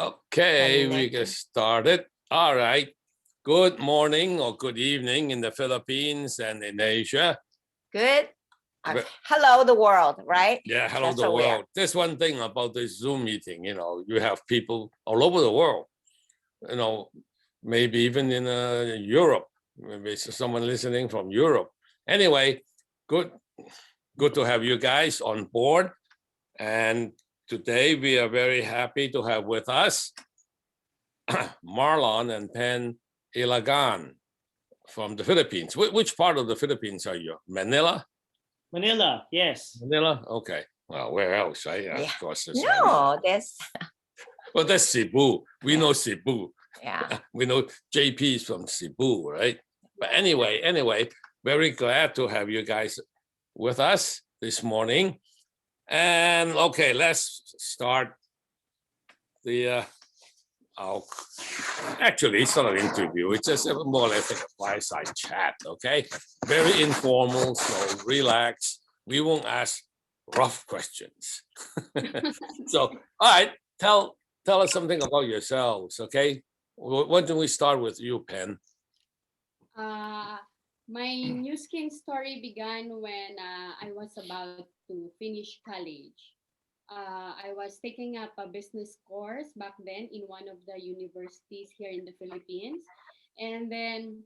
Okay, we get started. All right. Good morning or good evening in the Philippines and in Asia. Good. Hello, the world, right? Yeah, hello, the world. There's one thing about this Zoom meeting, you have people all over the world, maybe even in Europe, maybe someone listening from Europe. Anyway, good to have you guys on board. And today we are very happy to have with us Marlon and Pen Ilagan from the Philippines. Which part of the Philippines are you? Manila? Manila, yes. Manila? Okay. Well, where else, right? Yeah. Of course. No, that's... Well, that's Cebu. We know Cebu. Yeah. We know JP is from Cebu, right? But anyway, very glad to have you guys with us this morning. And okay, let's start the actually, it's not an interview. It's just more or less like a fireside chat, okay? Very informal, so relax. We won't ask rough questions. So, all right, tell us something about yourselves, okay? Why don't we start with you, Pen? My new skin story began when I was about to finish college. I was taking up a business course back then in one of the universities here in the Philippines, and then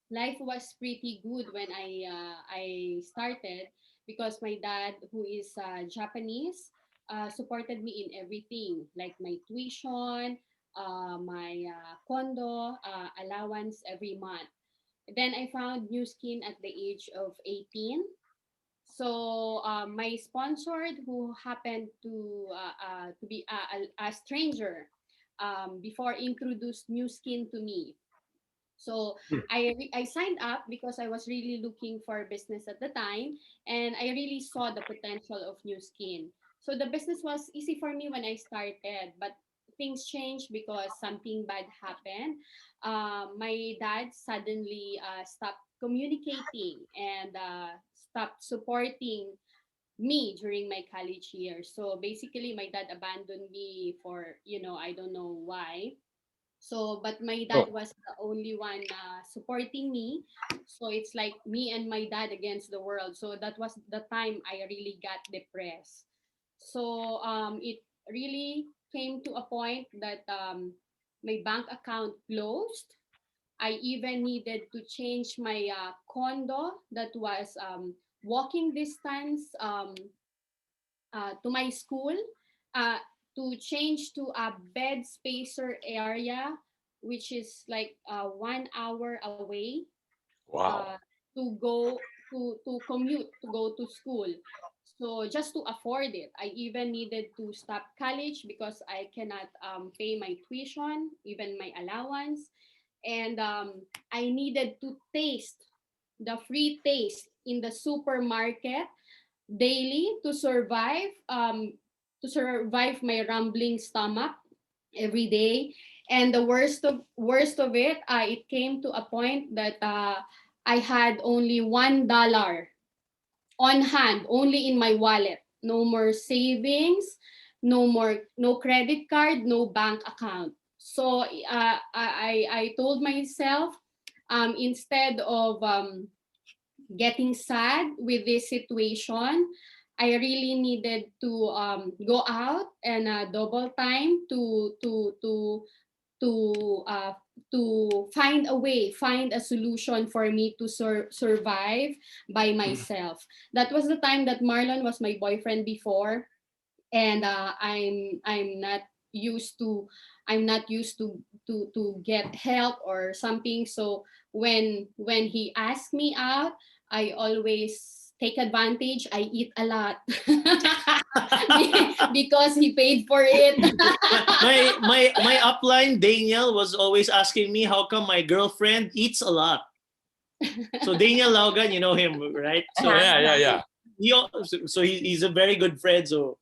life was pretty good when I started because my dad, who is Japanese, supported me in everything, like my tuition, my condo allowance every month. Then I found new skin at the age of 18. So my sponsor, who happened to be a stranger, before introduced new skin to me. So I signed up because I was really looking for business at the time, and I really saw the potential of new skin. So the business was easy for me when I started, but things changed because something bad happened. My dad suddenly stopped communicating and stopped supporting me during my college years. So basically, my dad abandoned me for, I don't know why. So, but my dad was the only one supporting me. So it's like me and my dad against the world. So that was the time I really got depressed. So it really came to a point that my bank account closed. I even needed to change my condo that was walking distance to my school, uh, to change to a bed spacer area, which is like 1 hour away. Wow. To go to commute to go to school. So just to afford it, I even needed to stop college because I cannot pay my tuition, even my allowance, and I needed to taste the free taste in the supermarket daily to survive my rumbling stomach every day. And the worst of it, it came to a point that I had only $1 on hand, only in my wallet. No more savings, no credit card, no bank account. So I told myself, instead of getting sad with this situation, I really needed to go out and double time to uh, to find a solution for me to survive by myself. That was the time that Marlon was my boyfriend before, and I'm not used to to get help or something. So when he asked me out, I always take advantage. I eat a lot because he paid for it. my upline Daniel was always asking me how come my girlfriend eats a lot. So Daniel Laugan, you know him, right? So Yeah. He's a very good friend. So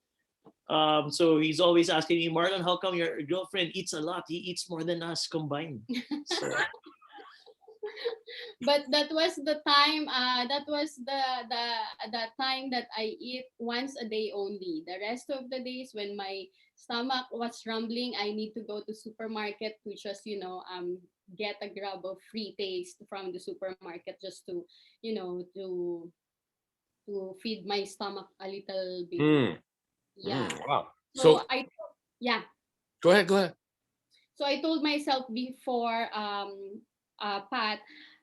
he's always asking me, Marlon, how come your girlfriend eats a lot? He eats more than us combined. So. But that was the time. That was the time that I eat once a day only. The rest of the days, when my stomach was rumbling. I need to go to supermarket to just, get a grab of free taste from the supermarket just to, to feed my stomach a little bit. Mm, Yeah. wow. So So yeah. go ahead, go ahead. So I told myself before, Pat,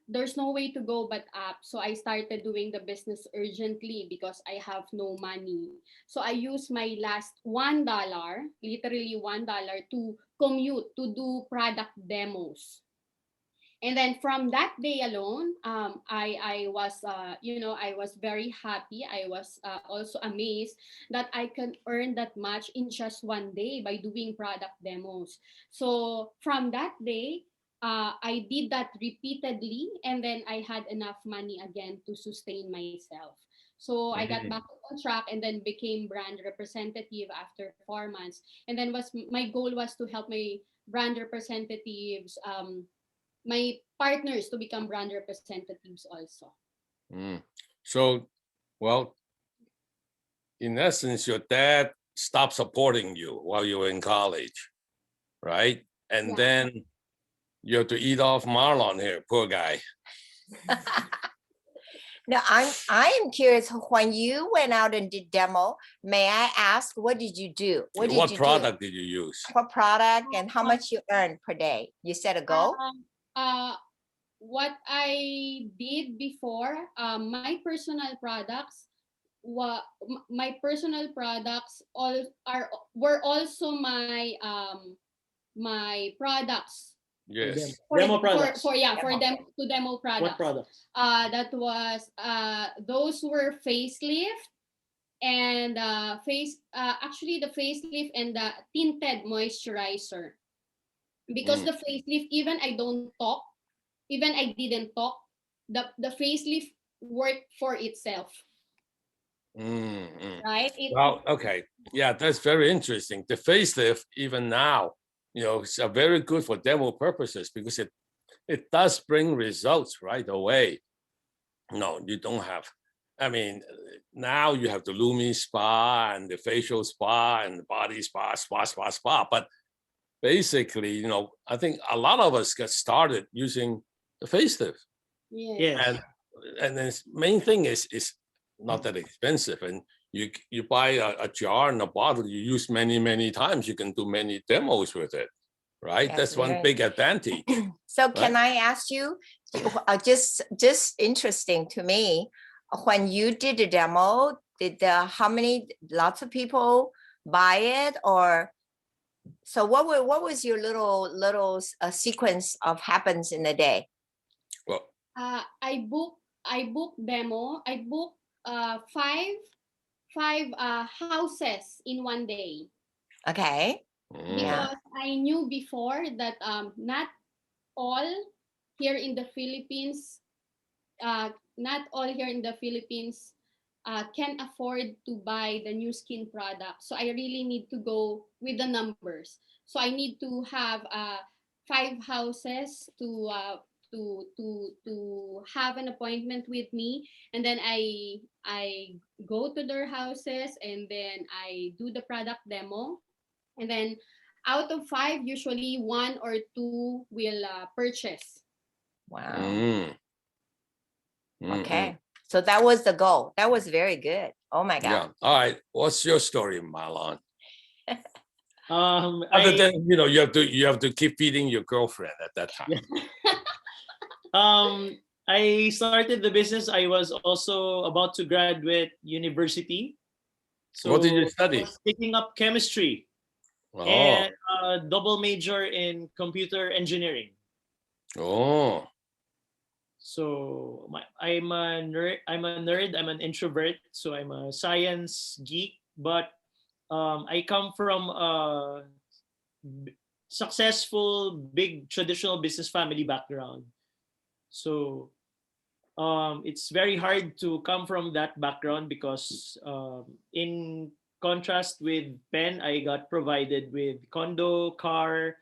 there's no way to go but up. So I started doing the business urgently because I have no money. So I used my last $1, literally $1, to commute to do product demos. And then from that day alone, I was, I was very happy. I was also amazed that I can earn that much in just one day by doing product demos. So from that day, I did that repeatedly, and then I had enough money again to sustain myself. So I got Mhm. back on track and then became brand representative after 4 months. And then was my goal was to help my brand representatives, my partners, to become brand representatives also. Mm. So, well, in essence, your dad stopped supporting you while you were in college, right? And Yeah. then you have to eat off Marlon here, poor guy. Now, I am curious, when you went out and did demo, may I ask, what did you do? What did you product did you use? do? What product and how much you earned per day? You said a goal? Uh, what I did before, my personal products, my personal products were also my products Yes. Demo products. for them to demo What products. products? That was those were facelift and actually the facelift and the tinted moisturizer, because Mm. the facelift, even I don't talk, even I didn't talk, the facelift worked for itself, Mm, mm. right? Well, okay. Yeah, that's very interesting. The facelift, even now, it's very good for demo purposes because it does bring results right away. No, you don't have. I mean, now you have the Lumi spa and the facial spa and the body spa. But basically, I think a lot of us get started using the facelift. Yes. Yes. And the main thing is not that expensive, and you buy a jar and a bottle you use many times. You can do many demos with it, right? That's one very- big advantage. So can I ask you, just interesting to me, when you did the demo, lots of people buy it, or so what was your little sequence of happens in a day? Well, I book demo. I book five houses in one day, Okay. because I knew before that not all here in the Philippines, can afford to buy the new skin product. So I really need to go with the numbers. So I need to have five houses to have an appointment with me, and then I go to their houses, and then I do the product demo, and then out of five, usually one or two will purchase. Wow. mm, Okay. So that was the goal. That was very good. Oh my God. Yeah. All right. What's your story, Marlon? Other I than you have to keep feeding your girlfriend at that time. I started the business. I was also about to graduate university. So What did you I study? was picking up chemistry Oh, and a double major in computer engineering. oh, So I'm a nerd. I'm an introvert. So I'm a science geek. But I come from a successful, big traditional business family background. So it's very hard to come from that background because in contrast with Ben, I got provided with condo, car,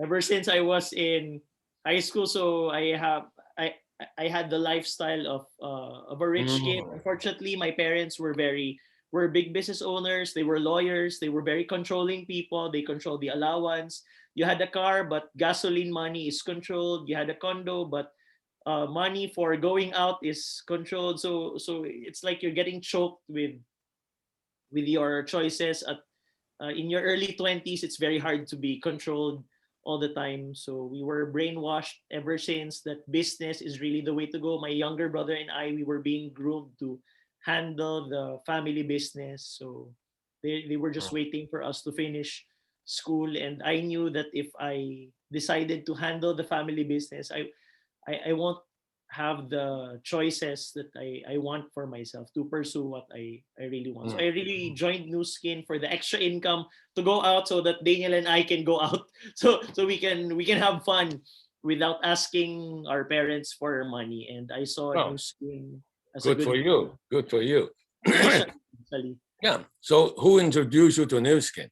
ever since I was in high school. So I had the lifestyle of a rich kid. Mm. Unfortunately, my parents were very were big business owners. They were lawyers. They were very controlling people. They controlled the allowance. You had a car, but gasoline money is controlled. You had a condo, but money for going out is controlled. So it's like you're getting choked with your choices at in your early 20s. It's very hard to be controlled all the time. So we were brainwashed ever since that business is really the way to go. My younger brother and I, we were being groomed to handle the family business. So they were just waiting for us to finish school. And I knew that if I decided to handle the family business, I won't have the choices that I want for myself to pursue what I really want. So I really joined New Skin for the extra income to go out so that Daniel and I can go out so we can have fun without asking our parents for money. And I saw Oh, New Skin as good a for you. Good for you. mission, actually. Yeah. So who introduced you to New Skin?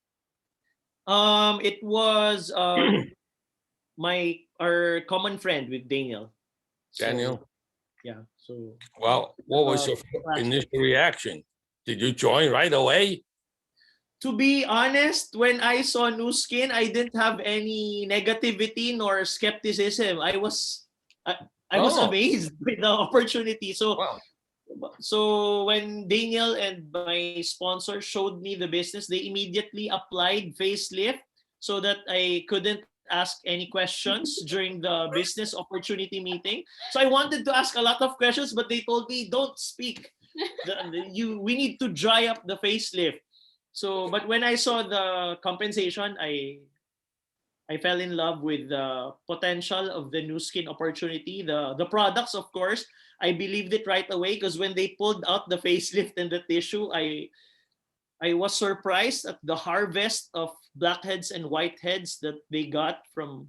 It was our common friend with Daniel. Daniel? Yeah. So Well, what was your initial reaction? Did you join right away? to be honest, when I saw New Skin, I didn't have any negativity nor skepticism. I was amazed with the opportunity. Wow. So when Daniel and my sponsor showed me the business, they immediately applied facelift so that I couldn't ask any questions during the business opportunity meeting. So I wanted to ask a lot of questions, but they told me don't speak. We need to dry up the facelift. So, but when I saw the compensation, I fell in love with the potential of the New Skin opportunity. The products, of course, I believed it right away because when they pulled out the facelift and the tissue, I was surprised at the harvest of blackheads and whiteheads that they got from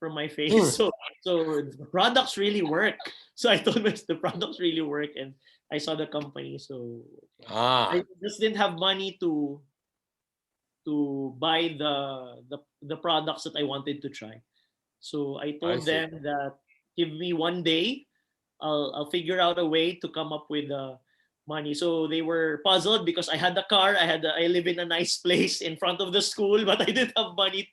my face. So the products really work. So I told myself the products really work, and I saw the company. So I just didn't have money to buy the products that I wanted to try. So I told them that give me one day, I'll figure out a way to come up with money. So they were puzzled because I had a car, I live in a nice place in front of the school, but I didn't have money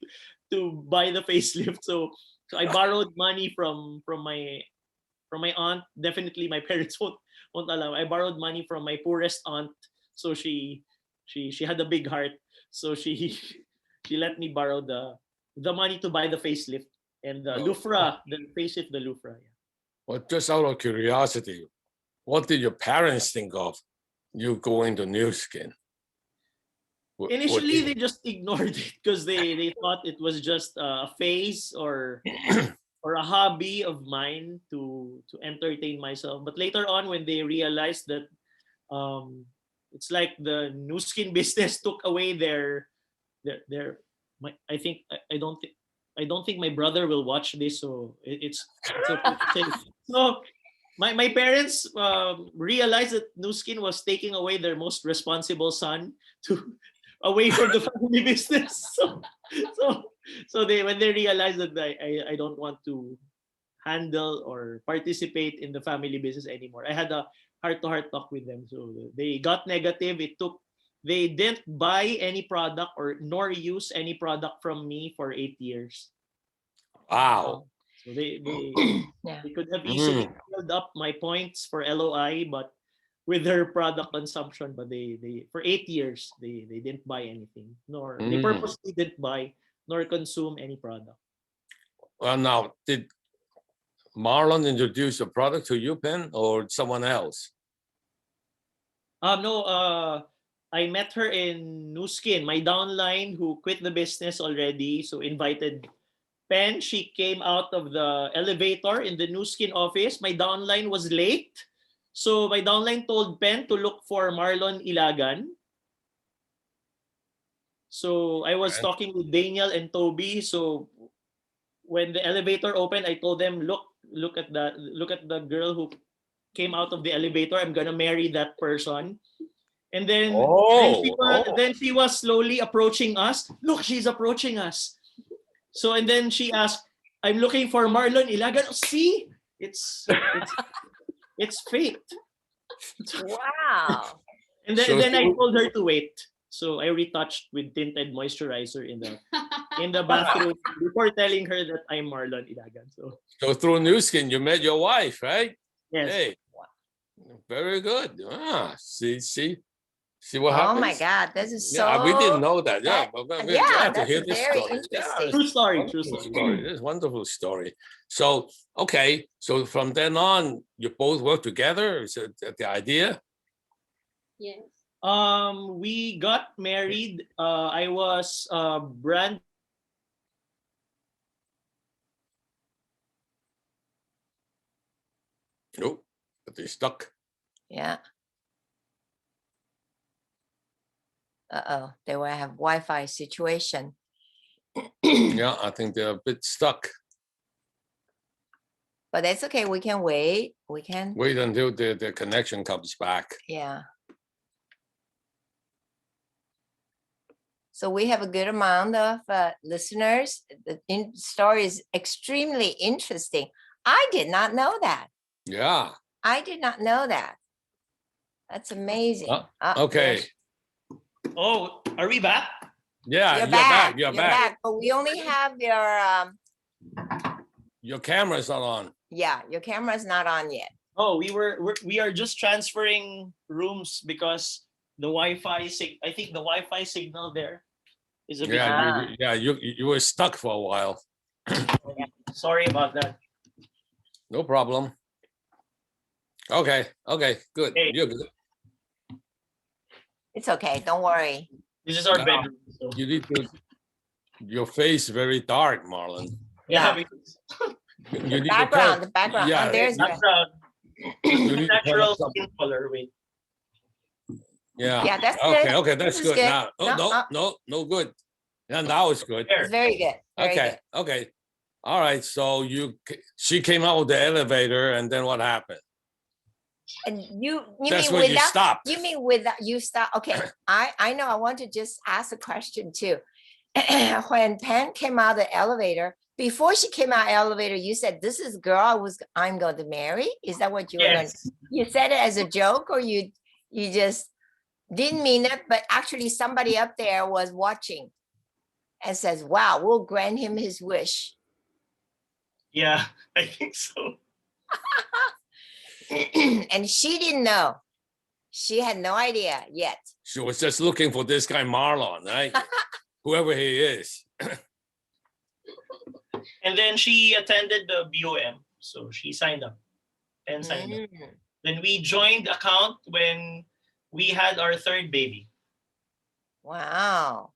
to buy the facelift. So I borrowed money from my aunt. Definitely my parents won't allow. I borrowed money from my poorest aunt. So she had a big heart. So she let me borrow the money to buy the facelift and the loofah, the facelift, the loofah. Yeah. Well, just out of curiosity, what did your parents think of you going to New Skin? Initially, they just ignored it because they thought it was just a phase or a hobby of mine to entertain myself. But later on, when they realized that it's like the New Skin business took away their I don't think my brother will watch this, so it's okay to say. So my parents realized that New Skin was taking away their most responsible son away from the family business. So they when they realized that I don't want to handle or participate in the family business anymore, I had a heart-to-heart talk with them. So they got negative. They didn't buy any product or nor use any product from me for 8 years. Wow. So they could have easily filled up my points for LOI, but with their product consumption, but they for 8 years they didn't buy anything, nor they purposely didn't buy nor consume any product. Well, now, did Marlon introduce the product to you, Ben, or someone else? No, I met her in New Skin, my downline who quit the business already, so invited Pen. She came out of the elevator in the New Skin office. My downline was late, so my downline told Pen to look for Marlon Ilagan. So I was talking with Daniel and Toby. So when the elevator opened, I told them, look at the girl who came out of the elevator. I'm gonna marry that person. And then, then she was slowly approaching us. Look, she's approaching us. So and then she asked, "I'm looking for Marlon Ilagan." Oh, see, it's fate. Wow. And then, So- then I told her to wait. So I retouched with tinted moisturizer in the bathroom before telling her that I'm Marlon Ilagan. So So through New Skin, you met your wife, right? yes. Hey, very good. See what Oh happens? my God, this is so. Yeah, we didn't know that. Yeah, that- but we're yeah, glad to that's hear this very story. interesting. True story. True Wonderful story. story. This is a wonderful story. So, okay, so from then on, you both work together. Is it the idea? Yes. We got married. I was brand. Nope, but they stuck. Yeah. Uh-oh, they will have Wi-Fi situation. Yeah, I think they're a bit stuck. But that's okay, we can wait, we can, Wait until the connection comes back. yeah. So we have a good amount of listeners. The story is extremely interesting. I did not know that. Yeah. I did not know that. That's amazing. Okay. there's- Oh, are we back? Yeah, You're back. You're back. But we only have your Your camera's not on. yeah, your camera's not on yet. Oh, we are just transferring rooms because the Wi-Fi I think the Wi-Fi signal there is a bit. You were stuck for a while. Sorry about that. No problem. Okay, good. Hey. You're good. It's okay, don't worry. This is our No. bedroom. So. You need to. Your face very dark, Marlon. Yeah. You need Background, to the background. Yeah, Oh, there's your- Background. you need to turn Natural up some- skin color. Wait. Yeah. Yeah, that's Okay. good. Okay, that's This is good. good. Now, no good. Yeah, now it's good. There. It's very good. Very Okay. good. Okay. All right. So she came out with the elevator, and then what happened? And you That's mean when you without, stopped. you mean without, you stop, okay, I know, I want to just ask a question too. When Pan came out of the elevator, before she came out elevator, you said, this is girl I'm going to marry? Is that what you were going? Yes. You said it as a joke, or you just didn't mean it, but actually somebody up there was watching and says, wow, we'll grant him his wish. Yeah, I think so. And she didn't know. She had no idea yet. She was just looking for this guy Marlon, right? Whoever he is. And then she attended the BOM, so she signed up and signed up. Mm. Then we joined account when we had our third baby. Wow.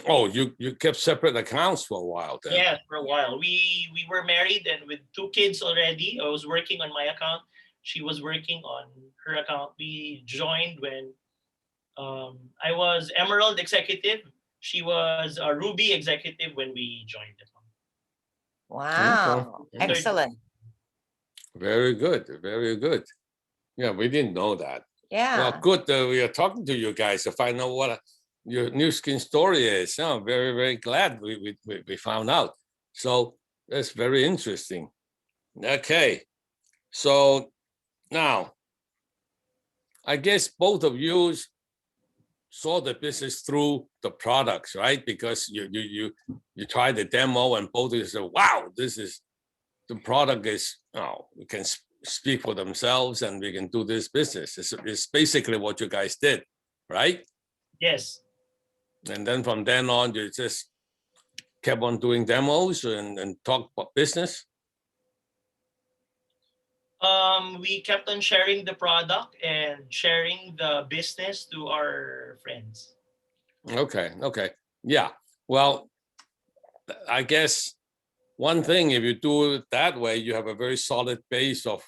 Oh, you kept separate accounts for a while then. Yeah, for a while. We were married and with 2 kids already. I was working on my account. She was working on her account. We joined when I was Emerald executive. She was a Ruby executive when we joined the company. Wow. Okay. Excellent. Very good. Very good. Yeah, we didn't know that. Yeah. Well, good. We are talking to you guys to find out what your new skin story is. I'm very, very glad we found out. So that's very interesting. Okay. So now, I guess both of you saw the business through the products, right? Because you tried the demo and both of you said, wow, the product is, we can speak for themselves and we can do this business. It's basically what you guys did, right? Yes. And then from then on, you just kept on doing demos and talk about business. We kept on sharing the product and sharing the business to our friends. Okay. Yeah. Well, I guess one thing, if you do it that way, you have a very solid base of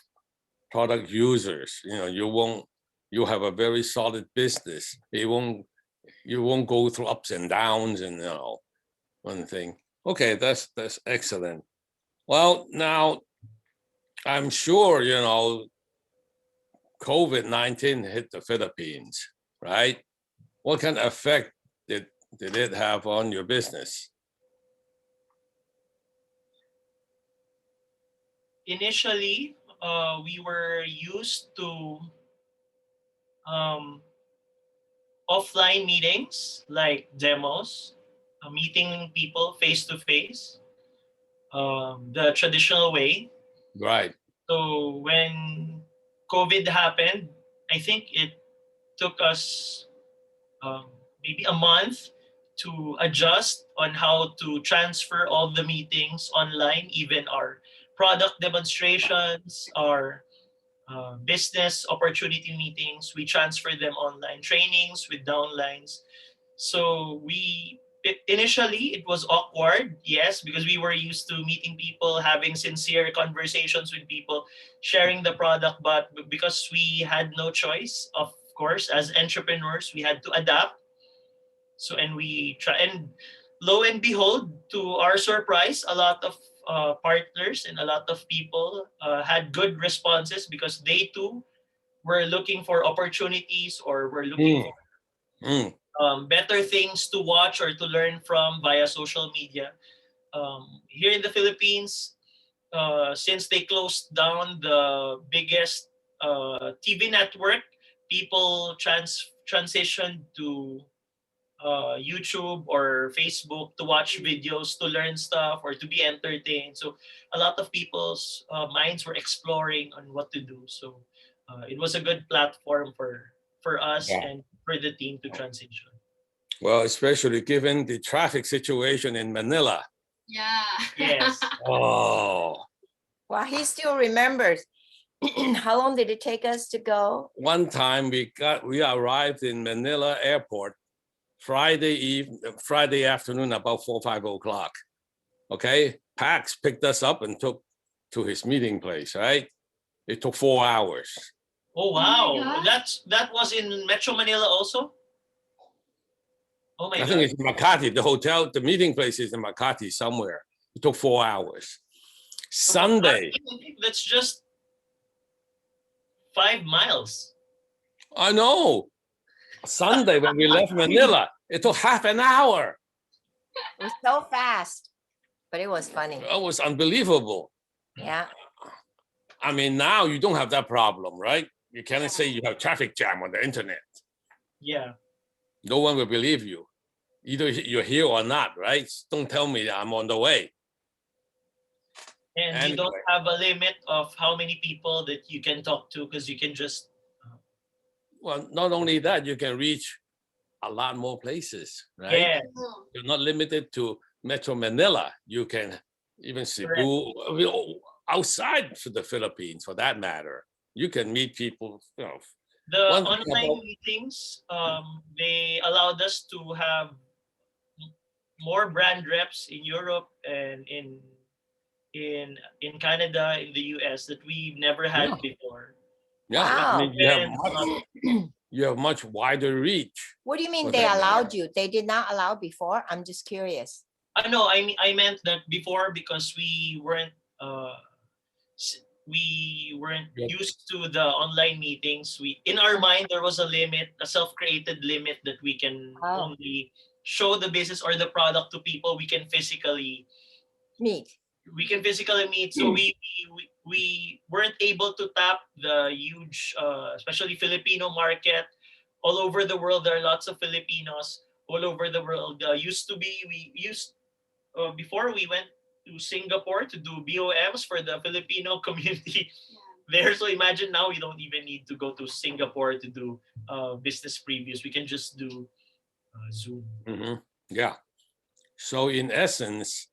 product users. You have a very solid business. You won't go through ups and downs and one thing. Okay, that's excellent. Well, now I'm sure COVID-19 hit the Philippines, right? What kind of effect did it have on your business? Initially, we were used to offline meetings like demos, meeting people face to face, the traditional way. Right. So when COVID happened, I think it took us um, maybe a month to adjust on how to transfer all the meetings online, even our product demonstrations, our business opportunity meetings. We transfer them online, trainings with downlines. So initially it was awkward, yes, because we were used to meeting people, having sincere conversations with people, sharing the product, but because we had no choice, of course, as entrepreneurs, we had to adapt. So and we try, and lo and behold, to our surprise, a lot of partners and a lot of people had good responses because they too were looking for opportunities or were looking for Mm. better things to watch or to learn from via social media. Here in the Philippines, since they closed down the biggest TV network, people transitioned to YouTube or Facebook to watch videos, to learn stuff, or to be entertained. So a lot of people's minds were exploring on what to do. So it was a good platform for us Yeah. and for the team to transition. Well, especially given the traffic situation in Manila. Yeah. Yes. Oh, Well, he still remembers. How long did it take us to go? one time we arrived in Manila airport Friday afternoon about 4 or 5 o'clock. Okay, Pax picked us up and took to his meeting place. Right, it took 4 hours. Oh my wow, God. that was in Metro Manila also. Oh my I God. think it's in Makati. The hotel, the meeting place is in Makati somewhere. It took 4 hours. Sunday, I think that's just 5 miles. I know. Sunday when we left Manila, it took half an hour. It was so fast, but it was funny. It was unbelievable. Yeah. I mean, now you don't have that problem, right? You cannot say you have traffic jam on the internet. Yeah. No one will believe you. Either you're here or not, right? Don't tell me that I'm on the way. And you don't Anyway. have a limit of how many people that you can talk to because you can just Well, not only that, you can reach a lot more places, right? yeah. Oh, You're not limited to Metro Manila. You can even Cebu, outside to the Philippines for that matter. You can meet people, you know. The One thing online about- meetings, they allowed us to have more brand reps in Europe and in Canada, in the US that we've never had Yeah. before. Yeah, I Wow. mean, you have much wider reach. What do you mean For they that allowed matter. you? They did not allow before? I'm just curious. I know. I meant that before because we weren't Yeah. used to the online meetings. In our mind there was a limit, a self-created limit that we can Oh. only show the business or the product to people we can physically Meet. meet. So we weren't able to tap the huge, especially Filipino market all over the world. There are lots of Filipinos all over the world. We used before we went to Singapore to do BOMs for the Filipino community there. So imagine now we don't even need to go to Singapore to do business previews. We can just do Zoom. Mhm. Yeah. So in essence,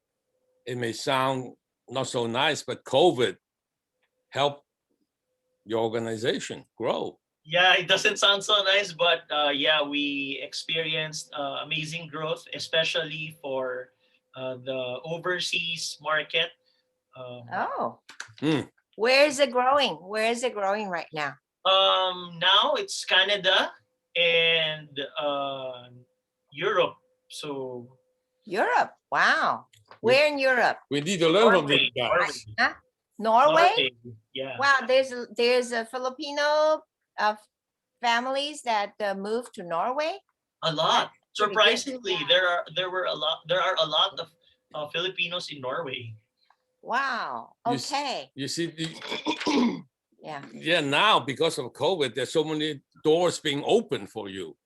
it may sound not so nice, but COVID helped your organization grow. Yeah, it doesn't sound so nice, but yeah, we experienced amazing growth, especially for the overseas market. Oh. Hmm. Where is it growing? Where is it growing right now? Now it's Canada and Europe. So Europe. Wow. Where in Europe? We need to learn from these guys. Huh? Norway? Yeah. Wow, there's a Filipino families that moved to Norway. A lot. pretty good. Surprisingly, there are a lot of Filipinos in Norway. Wow. You s- Okay. You see, Yeah. yeah, now because of COVID, there's so many doors being opened for you.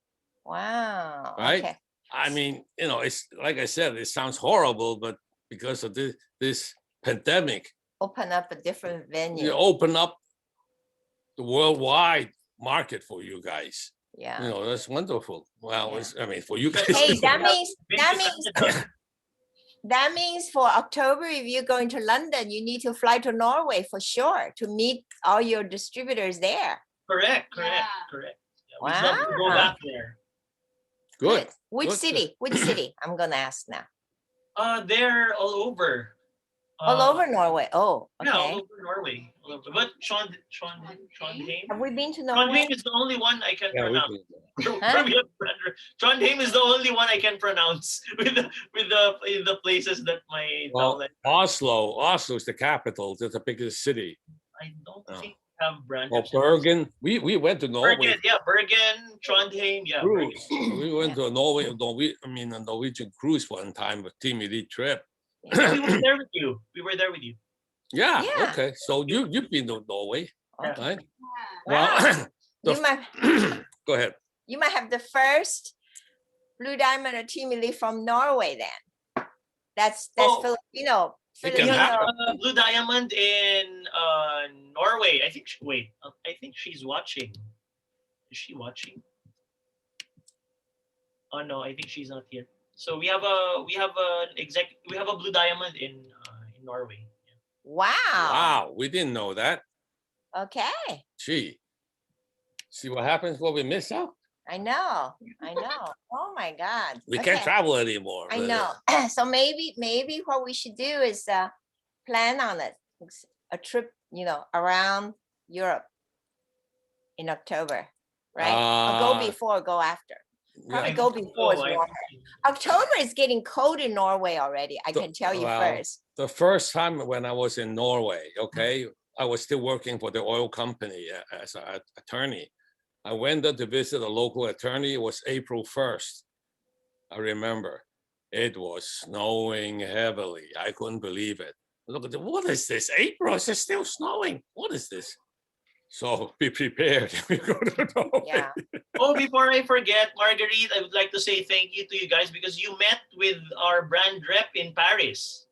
Wow. Right? Okay. I mean, it's like I said, it sounds horrible, but because of this pandemic, Open up a different venue. you open up the worldwide market for you guys. Yeah. That's wonderful. Well, Yeah. I mean, for you guys. Hey, that Yeah, means been that to means Canada. that means for October, if you're going to London, you need to fly to Norway for sure to meet all your distributors there. Correct. Yeah. Yeah, we'd love to go Wow. back there. Good. Which Good. city? Which city? I'm gonna ask now. They're all over. All over Norway. Oh, Yeah, all okay. over Norway. All over. But Trondheim. Have we been to Norway? Trondheim is the only one I can Yeah, we pronounce. can. Huh? Trondheim is the only one I can pronounce with the places that my Well, downline. Oslo is the capital. It's the biggest city. I don't Oh. think have branches. Well, Bergen. We went to Norway. Bergen, yeah, Bergen, Trondheim, yeah. Cruise. Bergen. We went to a a Norwegian cruise one time, a team elite trip. Yeah, we were there with you. Yeah. Yeah. Okay. So you've been to Norway, Okay. right? Wow. Well, You might go ahead. you might have the first Blue Diamond or Team Elite from Norway then. That's Oh. Filipino. It can Filipino. happen. Blue Diamond in Norway. I think she's watching. Is she watching? Oh no, I think she's not here. So we have a Blue Diamond in Norway. Wow. Wow, we didn't know that. Okay. Gee, see what happens when we miss out? I know. Oh my God. We Okay. can't travel anymore. I know. So maybe what we should do is plan on it. A trip, around Europe in October, right? Or go before, go after. Probably Yeah. go before. It's Oh, I- warmer. October is getting cold in Norway already. I The- can tell you well, first. The first time when I was in Norway, okay, I was still working for the oil company as an attorney. I went there to visit a local attorney. It was April 1st. I remember it was snowing heavily. I couldn't believe it. Look at what is this? April, it's still snowing. What is this? So be prepared. We go to Norway. Yeah. Oh, before I forget, Marguerite, I would like to say thank you to you guys because you met with our brand rep in Paris.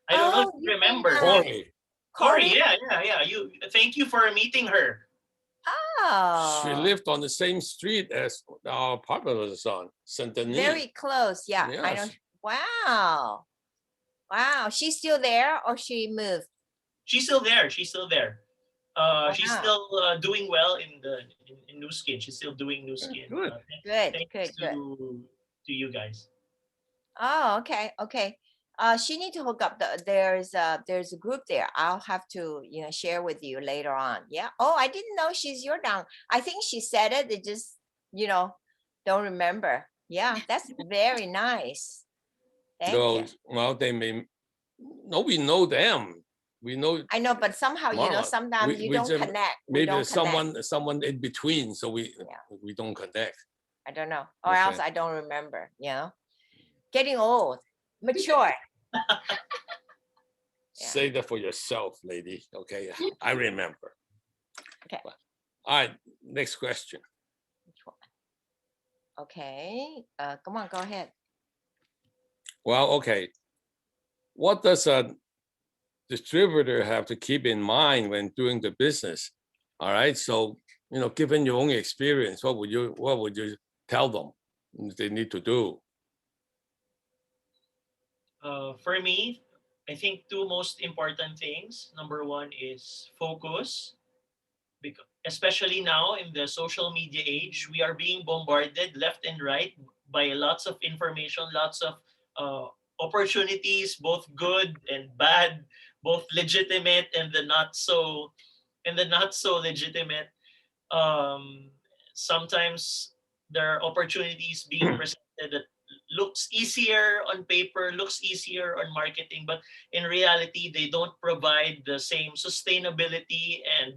I don't know if you you remember. mean, Corey, Corey, yeah. Thank you for meeting her. Oh. she lived on the same street as our partner was on, Saint Denis. Very close. Yeah. I Yes. don't. Wow. Wow. She's still there or she moved? She's still there. She's still Wow. still doing well in New Skin. She's still doing New Skin. Good. Thanks Good. to you guys. Oh, okay. Okay. She need to hook up. There's a group there. I'll have to, share with you later on. Yeah. Oh, I didn't know she's your down. I think she said it. It just, don't remember. Yeah, that's very nice. Thank you. Well, they may. No, we know them. We know I know, but somehow, Marlon, sometimes we you don't just- connect. We maybe don't there's connect. someone in between, so we Yeah. don't connect. I don't know, or else Okay. I don't remember. Getting old, mature. Yeah. Say that for yourself, lady. Okay, I remember. Okay. All right, next question. Which one? Okay. Come on, go ahead. Well, okay. What does a distributor have to keep in mind when doing the business? All right. So, given your own experience, what would you tell them they need to do? For me, I think two most important things. Number one is focus. Because especially now in the social media age, we are being bombarded left and right by lots of information, lots of opportunities, both good and bad, both legitimate and the not so legitimate. Sometimes there are opportunities being presented that looks easier on paper, looks easier on marketing, but in reality, they don't provide the same sustainability and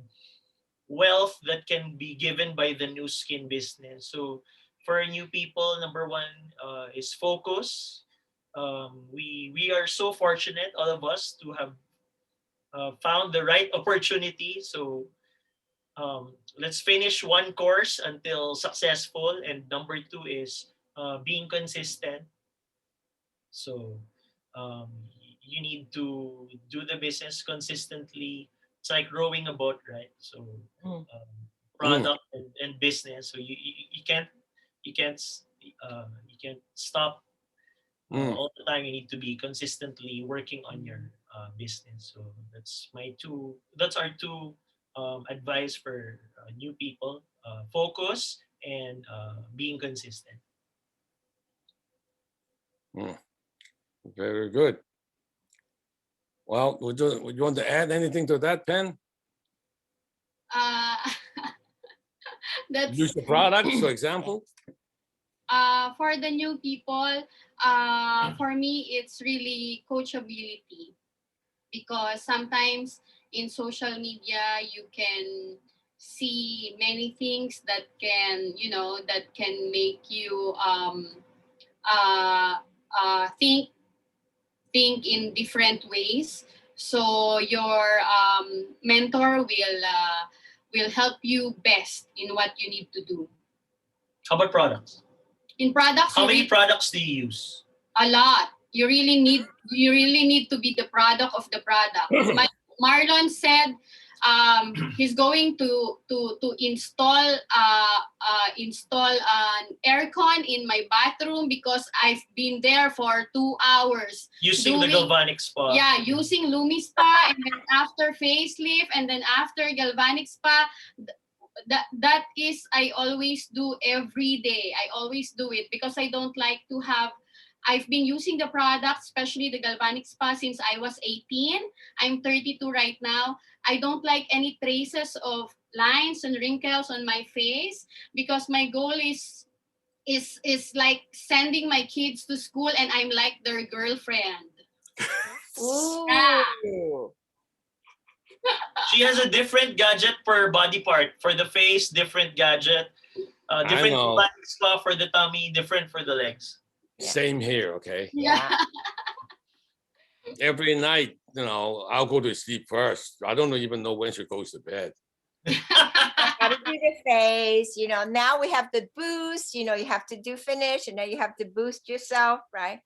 wealth that can be given by the new skin business. So for new people, number one is focus. We are so fortunate, all of us, to have found the right opportunity. So let's finish one course until successful, and number two is being consistent. So you need to do the business consistently. It's like rowing a boat, right? So Mm. product and business. So you can't you can't you can't stop all the time. You need to be consistently working on your business. So that's our two advice for new people: focus and being consistent. Very good. Well, would you want to add anything to that, Pen? Uh, that's Use the products, for example. for the new people. For me, it's really coachability, because sometimes in social media you can see many things that can, that can make you uh, think in different ways. So your mentor will help you best in what you need to do. How about products? In products, How many products do you use? a lot. You really need to be the product of the product. Marlon said he's going to install an aircon in my bathroom because I've been there for 2 hours Using the galvanic spa. Yeah, using Lumi Spa, and then after facelift, and then after galvanic spa. That is, I always do every day. I always do it because I don't like to have. I've been using the product, especially the galvanic spa, since I was 18. I'm 32 right now. I don't like any traces of lines and wrinkles on my face because my goal is like sending my kids to school and I'm like their girlfriend. Ooh. Yeah. She has a different gadget per body part. For the face, different gadget. Different know. galvanic spa for the tummy, different for the legs. Yeah. Same here, okay? Yeah. Every night, I'll go to sleep first. I don't even know when she goes to bed. Gotta do the face, now we have the boost, you have to do finish and then you have to boost yourself, right?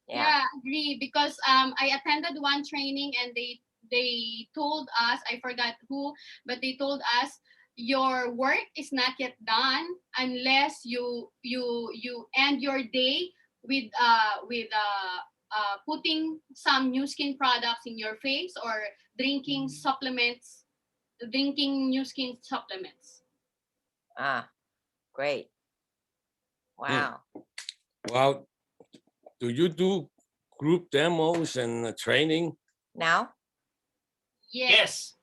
Yeah, agree. Because I attended one training and they told us, I forgot who, but they told us your work is not yet done unless you end your day with putting some new skin products in your face or drinking new skin supplements. Great. Wow. Well, do you do group demos and training? Now? Yes.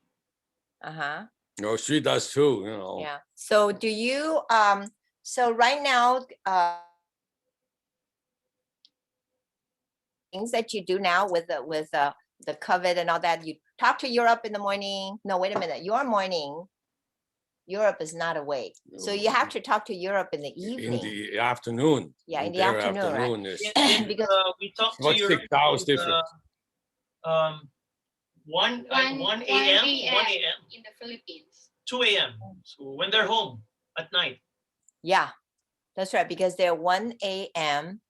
Uh-huh. No, she does too, Yeah. So do you so right now things that you do now with the COVID and all that, you talk to Europe in the morning. No, wait a minute. Europe is not awake. So you have to talk to Europe in the evening. In the afternoon. Yeah, in the their afternoon, right? And, Because we talked to What you 6 hours difference? 1 a.m. 1 a.m. in the Philippines. 2 a.m. So when they're home at night. yeah, that's right. Because their 1 a.m.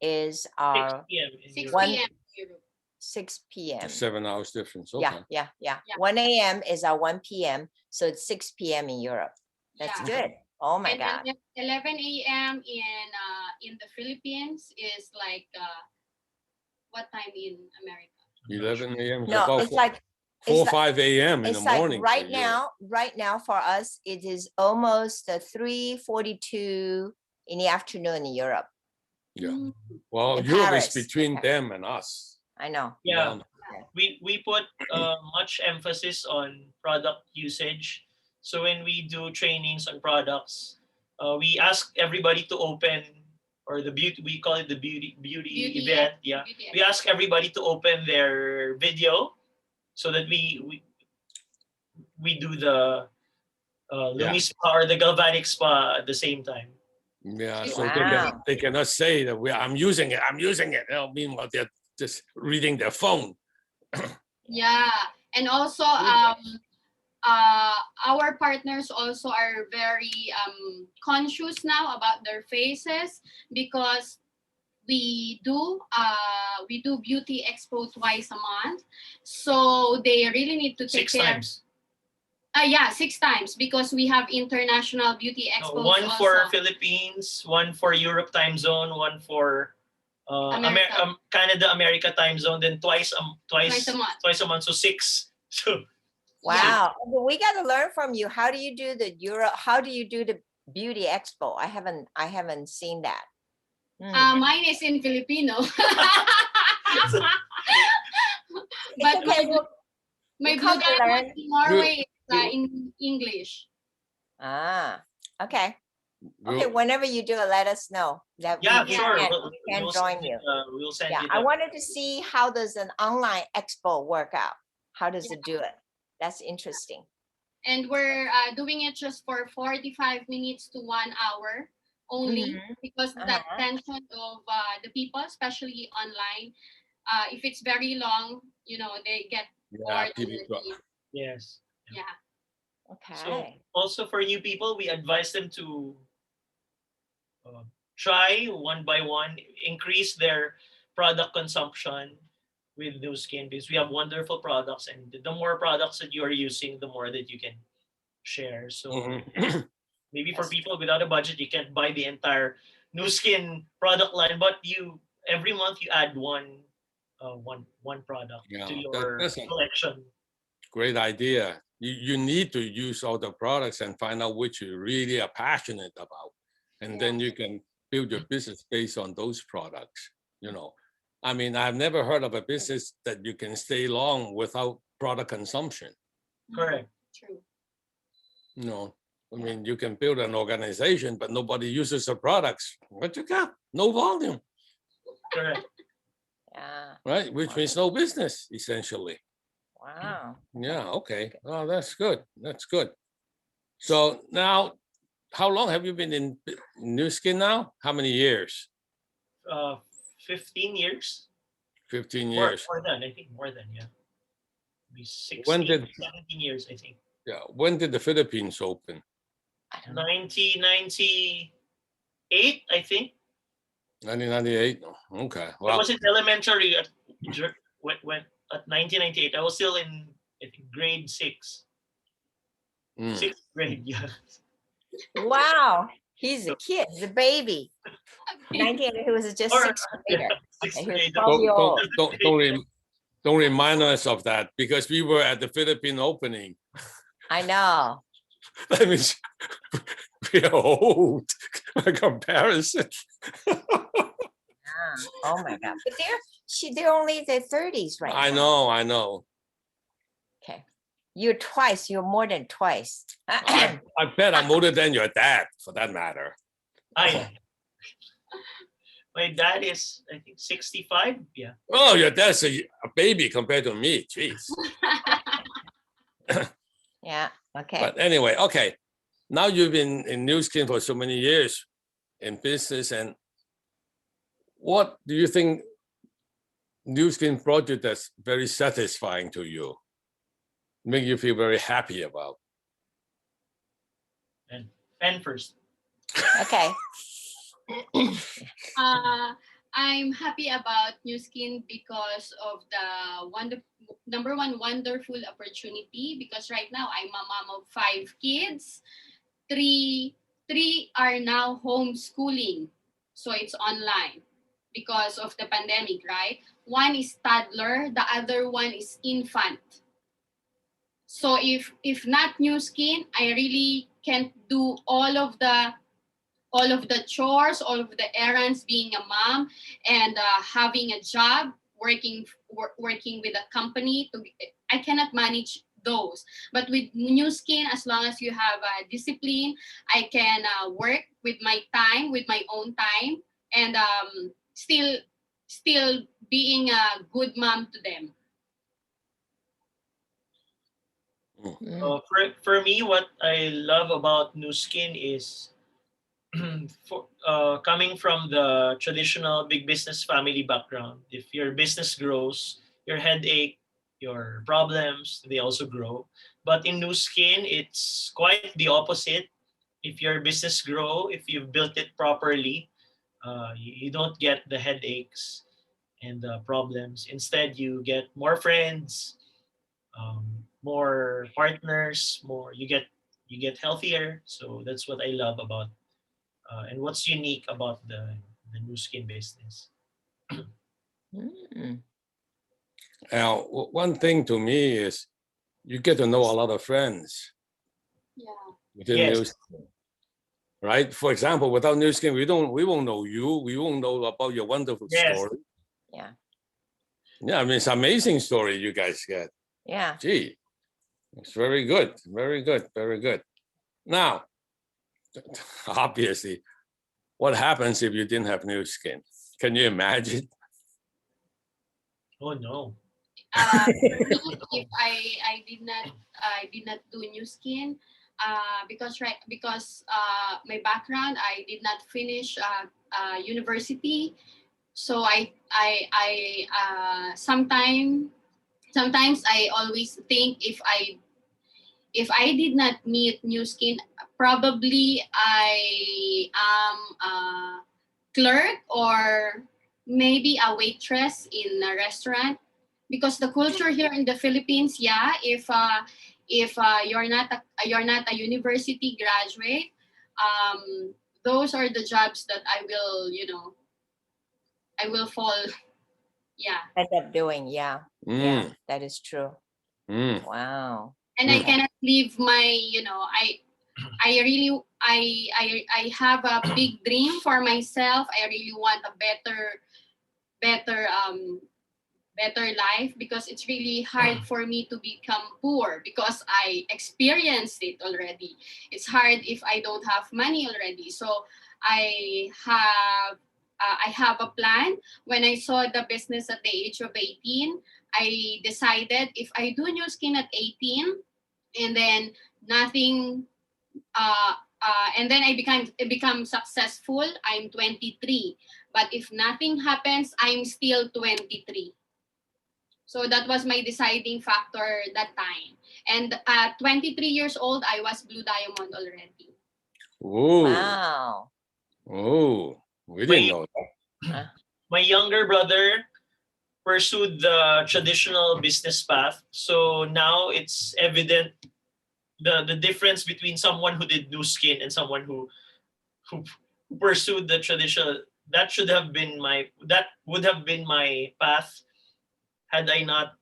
is 6 our p.m. in 6 Europe. p.m. Europe. 6 p.m. 7 hours difference. Okay. Yeah. Yeah. 1 a.m. is our 1 p.m. So it's 6 p.m. in Europe. That's Yeah. good. Oh my And God. then 11 a.m. in the Philippines is like what time in America? 11 a.m. No, it's like 4 or it's 5 a.m. in the it's like morning. right for Europe. now for us, it is almost 3:42 in the afternoon in Europe. Yeah. Well, In Europe Paris. is between Okay. them and us. I know. Yeah. Um, We put much emphasis on product usage. So when we do trainings on products, we ask everybody to open, or the beauty, we call it the beauty event. Yeah. Beauty We ask everybody to open their video so that we do the Lumi spa or the galvanic spa at the same time. Yeah, so Wow. they cannot say that I'm using it. Meanwhile, they're just reading their phone. Yeah, and also our partners also are very conscious now about their faces, because we do beauty expo twice a month, so they really need to take 6 care. times. Yeah, 6 times, because we have international beauty expos One for also. Philippines, one for Europe time zone, one for America. Canada, America time zone, then twice a month. twice a month, so 6. So Wow, well, we got to learn from you. How do you do the How do you do the beauty expo? I haven't seen that. Mine is in Filipino. It's But okay. my come beauty and learn. in Norway is You- in English. Okay. Okay, whenever you do it, let us know that yeah, we sure. can, We'll join send you. We'll send Yeah, you I the wanted to see how does an online expo work out? How does it do it? That's interesting. And we're doing it just for 45 minutes to 1 hour only, because the attention of the people, especially online, if it's very long, they get bored and they leave. yes. Yeah. Okay. So also for new people, we advise them to try one by one, increase their product consumption with new skin, because we have wonderful products, and the more products that you are using, the more that you can share. So maybe for people without a budget, you can't buy the entire new skin product line, but every month you add one product to your that's a collection. great idea. You need to use all the products and find out which you really are passionate about. And then you can build your business based on those products. I mean, I've never heard of a business that you can stay long without product consumption. Correct. True. I mean, you can build an organization, but nobody uses the products. What you got? No volume. Correct. Yeah. Right? Which means no business, essentially. Wow. Yeah, okay. Oh, that's good. That's good. So now, how long have you been in New Skin now? How many years? 15 years. 15 More, years. more than, I think more than, yeah. Maybe 16, When did 17 years, I think. when did the Philippines open? 1998, I think. 1998. Okay. I Well, was in elementary when at 1998. I was still in, I think, grade 6. 6th grade, yeah. Wow. He's a kid, he's a baby. 19, he was just Or, 6th grader. sixth Okay, he was grade. 12-year-old. don't remind us of that, because we were at the Philippine opening. I know. That means we are old by comparison. Oh my God. But they're only in their 30s right now. I know. Okay. You're more than twice. I bet I'm older than your dad, for that matter. My dad is, I think, 65. Yeah. Oh, your dad's a baby compared to me. Jeez. Yeah. Okay. But anyway, okay. Now you've been in New Skin for so many years in business, and what do you think New Skin brought you that's very satisfying to you, make you feel very happy about? Pen first. Okay. I'm happy about New Skin because of the number one wonderful opportunity, because right now I'm a mom of 5 kids. Three are now homeschooling, so it's online because of the pandemic, right? One is toddler, the other one is infant. So if not New Skin, I really can't do all of the chores, all of the errands, being a mom, and having a job, working with a company. I cannot manage those. But with New Skin, as long as you have discipline, I can work with my time, with my own time, and still being a good mom to them. For me, what I love about New Skin is coming from the traditional big business family background. If your business grows, your headache, your problems, they also grow. But in New Skin, it's quite the opposite. If your business grow, if you've built it properly, you don't get the headaches and the problems. Instead, you get more friends, more partners, more you get healthier. So that's what I love about and what's unique about the New Skin business. Mm. Now, one thing to me is you get to know a lot of friends Yeah. within Yes. New Skin, right? For example, without New Skin, we won't know you. We won't know about your wonderful Yes. story. Yeah. Yeah, I mean, it's an amazing story you guys get. Yeah. Gee, it's very good, very good, very good. Now, obviously, what happens if you didn't have New Skin? Can you imagine? Oh no. If I did not do New Skin, because my background, I did not finish university, so sometimes I always think if I did not meet New Skin, probably I am a clerk or maybe a waitress in a restaurant, because the culture here in the Philippines, yeah, if you're not a university graduate, those are the jobs that I will fall. Yeah. End up doing. Yeah. Yeah. Mm, That is true. mm. Wow. And I cannot leave my, I really I have a big dream for myself. I really want a better better life, because it's really hard for me to become poor because I experienced it already. It's hard if I don't have money already. So I have a plan. When I saw the business at the age of 18, I decided if I do New Skin at 18, and then nothing and then I become successful, I'm 23. But if nothing happens, I'm still 23. So that was my deciding factor that time. And at 23 years old, I was Blue Diamond already. Ooh, Wow. oh, we didn't know that. My younger brother pursued the traditional business path. So now it's evident the difference between someone who did New Skin and someone who pursued the traditional. That would have been my path had I not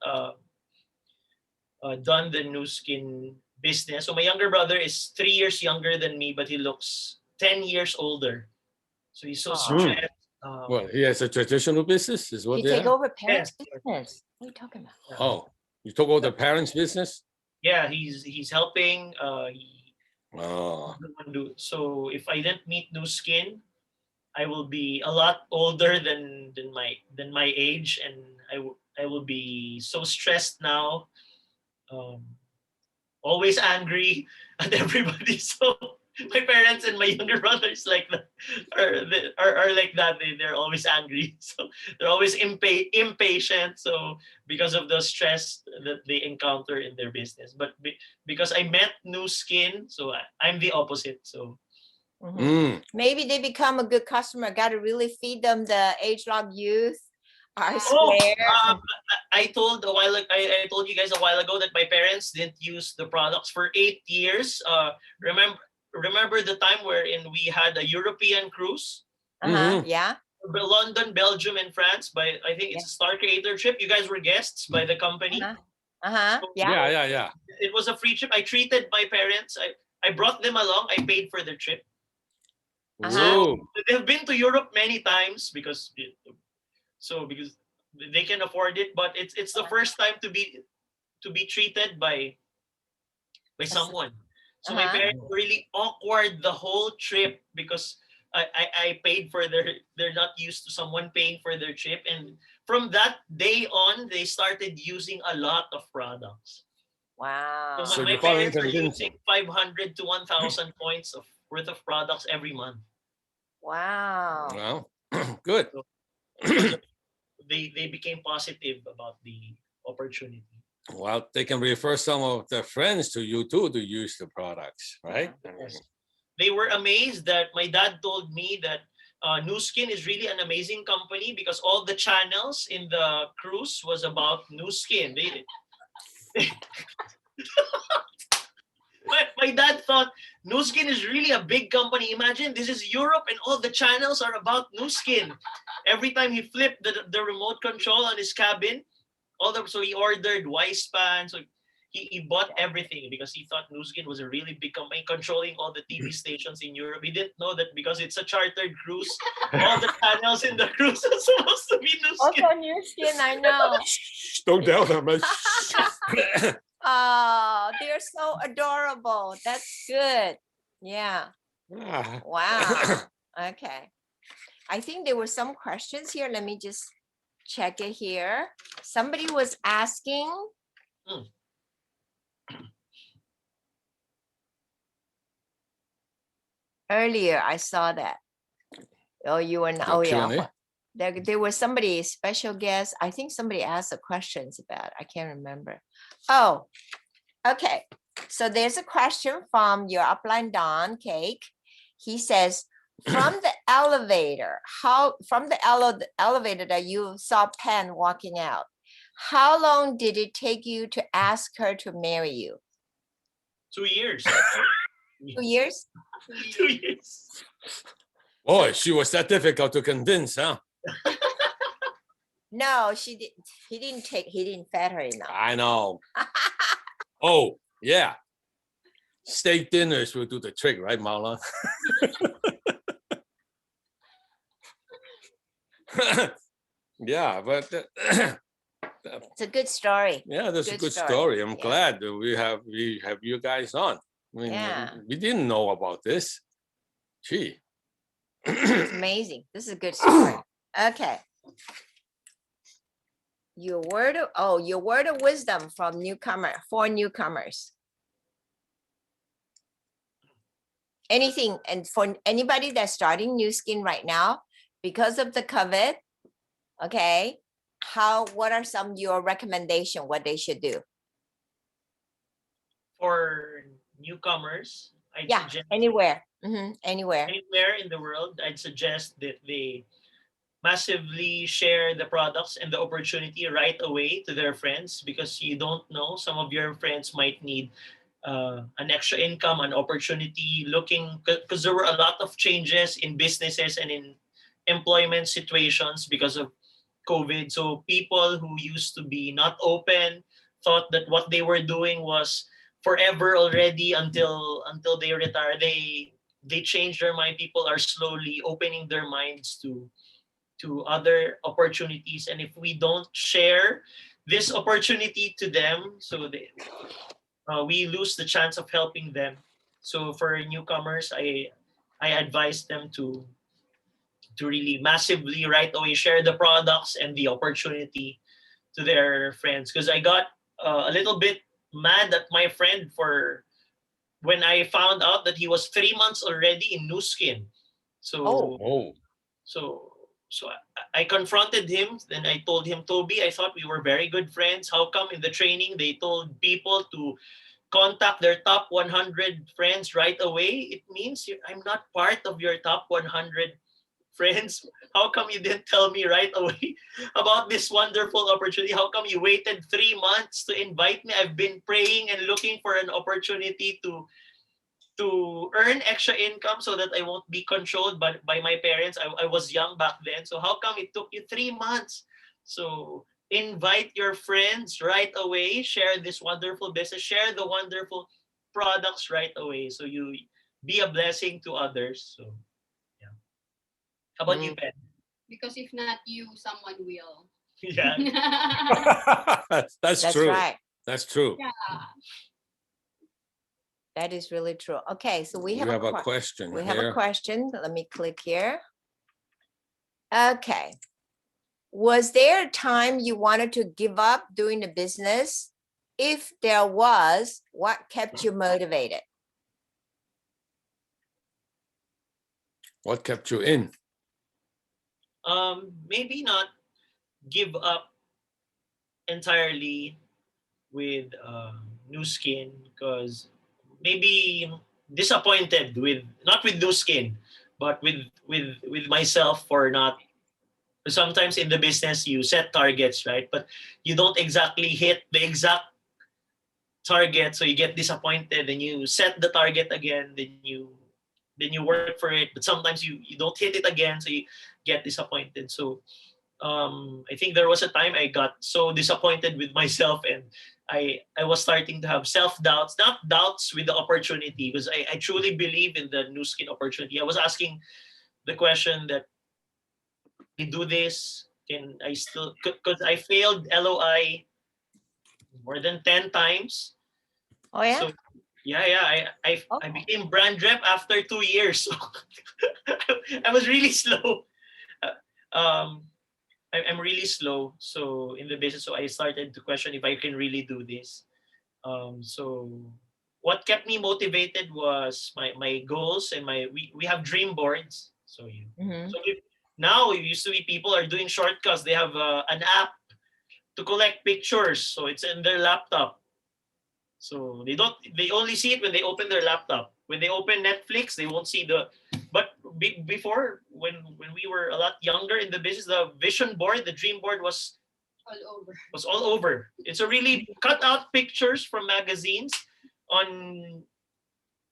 done the New Skin business. So my younger brother is 3 years younger than me, but he looks 10 years older. So he's so Aw. stressed. Well, he has a traditional business, is what You they take have? over parents' Yes. business. What are you talking about? Oh, you took over the parents' business? Yeah, he's helping. Oh, So if I didn't meet New Skin, I will be a lot older than my age, and I will be so stressed now, um, always angry at everybody. So my parents and my younger brothers like that are like that. They're always angry, so they're always impatient. So because of the stress that they encounter in their business, but because I met New Skin, so I'm the opposite. So Mhm. mm. Maybe they become a good customer. Got to really feed them the age-long youth, R Oh, square. I told a while. I told you guys a while ago that my parents didn't use the products for 8 years. Remember the time wherein we had a European cruise, Mhm. Yeah. London, Belgium, and France. By I think it's a Star Creator trip. You guys were guests by the company. Yeah. Yeah. It was a free trip. I treated my parents. I brought them along. I paid for their trip. Whoa. They've been to Europe many times because they can afford it. But it's the first time to be treated by someone. So my parents were really awkward the whole trip because I paid for they're not used to someone paying for their trip. And from that day on, they started using a lot of products. Wow. So So my you follow parents are convinced using 500 to 1,000 points worth of products every month. Wow. Well, good. So because of, they became positive about the opportunity. Well, they can refer some of their friends to you too to use the products, right? I mean, Yes. They were amazed that my dad told me that New Skin is really an amazing company because all the channels in the cruise was about New Skin. My dad thought New Skin is really a big company. Imagine this is Europe and all the channels are about New Skin. Every time he flipped the remote control on his cabin, so he ordered Y-Span. So he bought everything because he thought New Skin was a really big company controlling all the TV stations in Europe. He didn't know that because it's a chartered cruise, all the channels in the cruise are supposed to be New Skin. Also New Skin, I know. don't tell them. Oh, they're so adorable. That's good. Yeah. Ah. Wow. Okay. I think there were some questions here. Let me just check it here. Somebody was asking. Hmm. Earlier, I saw that. Oh, you were, The oh yeah. Q&A? There was somebody, special guest. I think somebody asked the questions about, I can't remember. Oh, okay. So there's a question from your upline Don Cake. He says, from the elevator, from the elevator that you saw Penn walking out, how long did it take you to ask her to marry you? 2 years. 2 years? 2 years. Boy, she was that difficult to convince, huh? No, she did. He didn't fed her enough. I know. Oh, yeah. Steak dinners will do the trick, right, Marlon? Yeah, but It's a good story. yeah, that's a Good good story. story. I'm Yeah. glad that we have you guys on. I mean, Yeah. we didn't know about this. Gee. It's amazing. This is a good story. Okay. Your word of wisdom from for newcomers. Anything, and for anybody that's starting New Skin right now, because of the COVID, okay, what are some of your recommendation what they should do? For newcomers, I'd Yeah, suggest anywhere. Anywhere. anywhere in the world, I'd suggest that they massively share the products and the opportunity right away to their friends because you don't know, some of your friends might need an extra income, an opportunity, looking because there were a lot of changes in businesses and in employment situations because of COVID. So people who used to be not open thought that what they were doing was forever already until they retire. They changed their mind. People are slowly opening their minds to other opportunities, and if we don't share this opportunity to them, so we lose the chance of helping them. So for newcomers, I advise them to really massively right away share the products and the opportunity to their friends, because I got a little bit mad at my friend for when I found out that he was 3 months already in New Skin. So Oh. so I confronted him. Then I told him, Toby, I thought we were very good friends. How come in the training they told people to contact their top 100 friends right away? It means I'm not part of your top 100 friends. How come you didn't tell me right away about this wonderful opportunity? How come you waited 3 months to invite me? I've been praying and looking for an opportunity to earn extra income so that I won't be controlled by my parents. I was young back then. So how come it took you 3 months? So invite your friends right away, share this wonderful business, share the wonderful products right away. So you be a blessing to others. So yeah. How about you, Ben? Because if not you, someone will. Yeah. That's That's true. right. That's true. Yeah. That is really true. Okay, so we We have have a que- question We have a here. question. Let me click here. Okay. Was there a time you wanted to give up doing the business? If there was, what kept you motivated? What kept you in? Maybe not give up entirely, New Skin because maybe disappointed with not with New Skin, but with myself for not. Sometimes in the business you set targets, right? But you don't exactly hit the exact target, so you get disappointed. And you set the target again, then you work for it, but sometimes you don't hit it again, so you get disappointed. So I think there was a time I got so disappointed with myself, and I was starting to have self-doubts, not doubts with the opportunity, because I truly believe in the New Skin opportunity. I was asking the question that, can I do this? Can I still, because I failed LOI more than 10 times. Oh yeah. So I became brand rep after 2 years. So I was really slow. Um, I'm really slow. So in the business, so I started to question if I can really do this. So what kept me motivated was my goals and we have dream boards. So Mhm. now it used to be people are doing shortcuts. They have an app to collect pictures, so it's in their laptop. So they only see it when they open their laptop. When they open Netflix, they won't see but before, when we were a lot younger in the business, the vision board, the dream board all over. was all over. It's a really cut out pictures from magazines on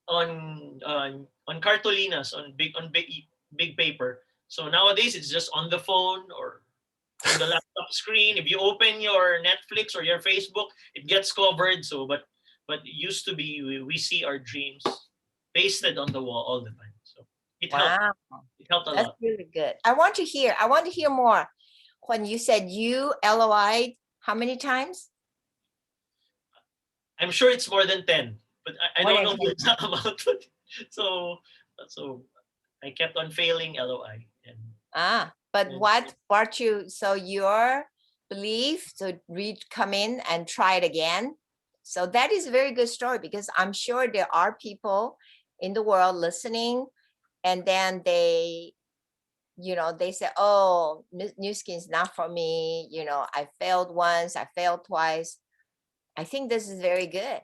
on cartolinas, on big paper. So nowadays it's just on the phone or on the laptop screen. If you open your Netflix or your Facebook, it gets covered. So but it used to be we see our dreams pasted on the wall all the time. So it helped. Wow, It helped a that's lot. really good. I want to hear more. When you said you LOI'd how many times? I'm sure it's more than 10, but I More don't than know 10 the exact amount. So I kept on failing LOI. But And what brought you, so your belief to come in and try it again? So that is a very good story, because I'm sure there are people in the world listening, and then they say, oh, New Skin's not for me. I failed once, I failed twice. I think this is very good,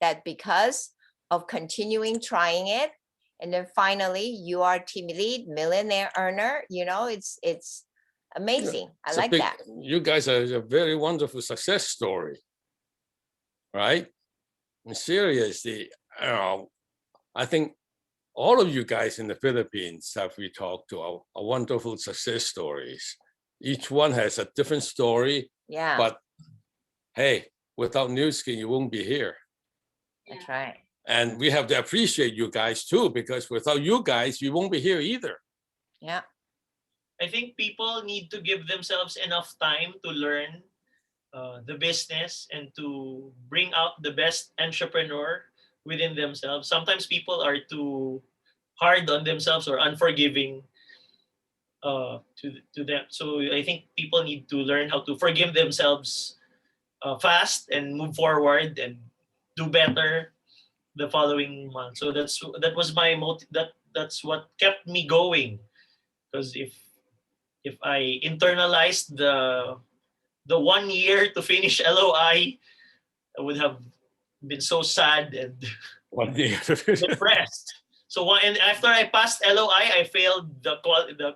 that because of continuing trying it, and then finally you are team lead, millionaire earner, it's amazing. I It's a like big, that. you guys are a very wonderful success story, right? And seriously, I think all of you guys in the Philippines that we talked to are wonderful success stories. Each one has a different story, Yeah, but hey, without New Skin, you won't be here. that's right. And we have to appreciate you guys too, because without you guys, you won't be here either. Yeah, I think people need to give themselves enough time to learn the business and to bring out the best entrepreneur within themselves. Sometimes people are too hard on themselves or unforgiving to them. So I think people need to learn how to forgive themselves fast and move forward and do better the following month. So that was my that's what kept me going. Because if I internalized the 1 year to finish LOI, I would have been so sad and 1 year. depressed. So and after I passed LOI, I failed the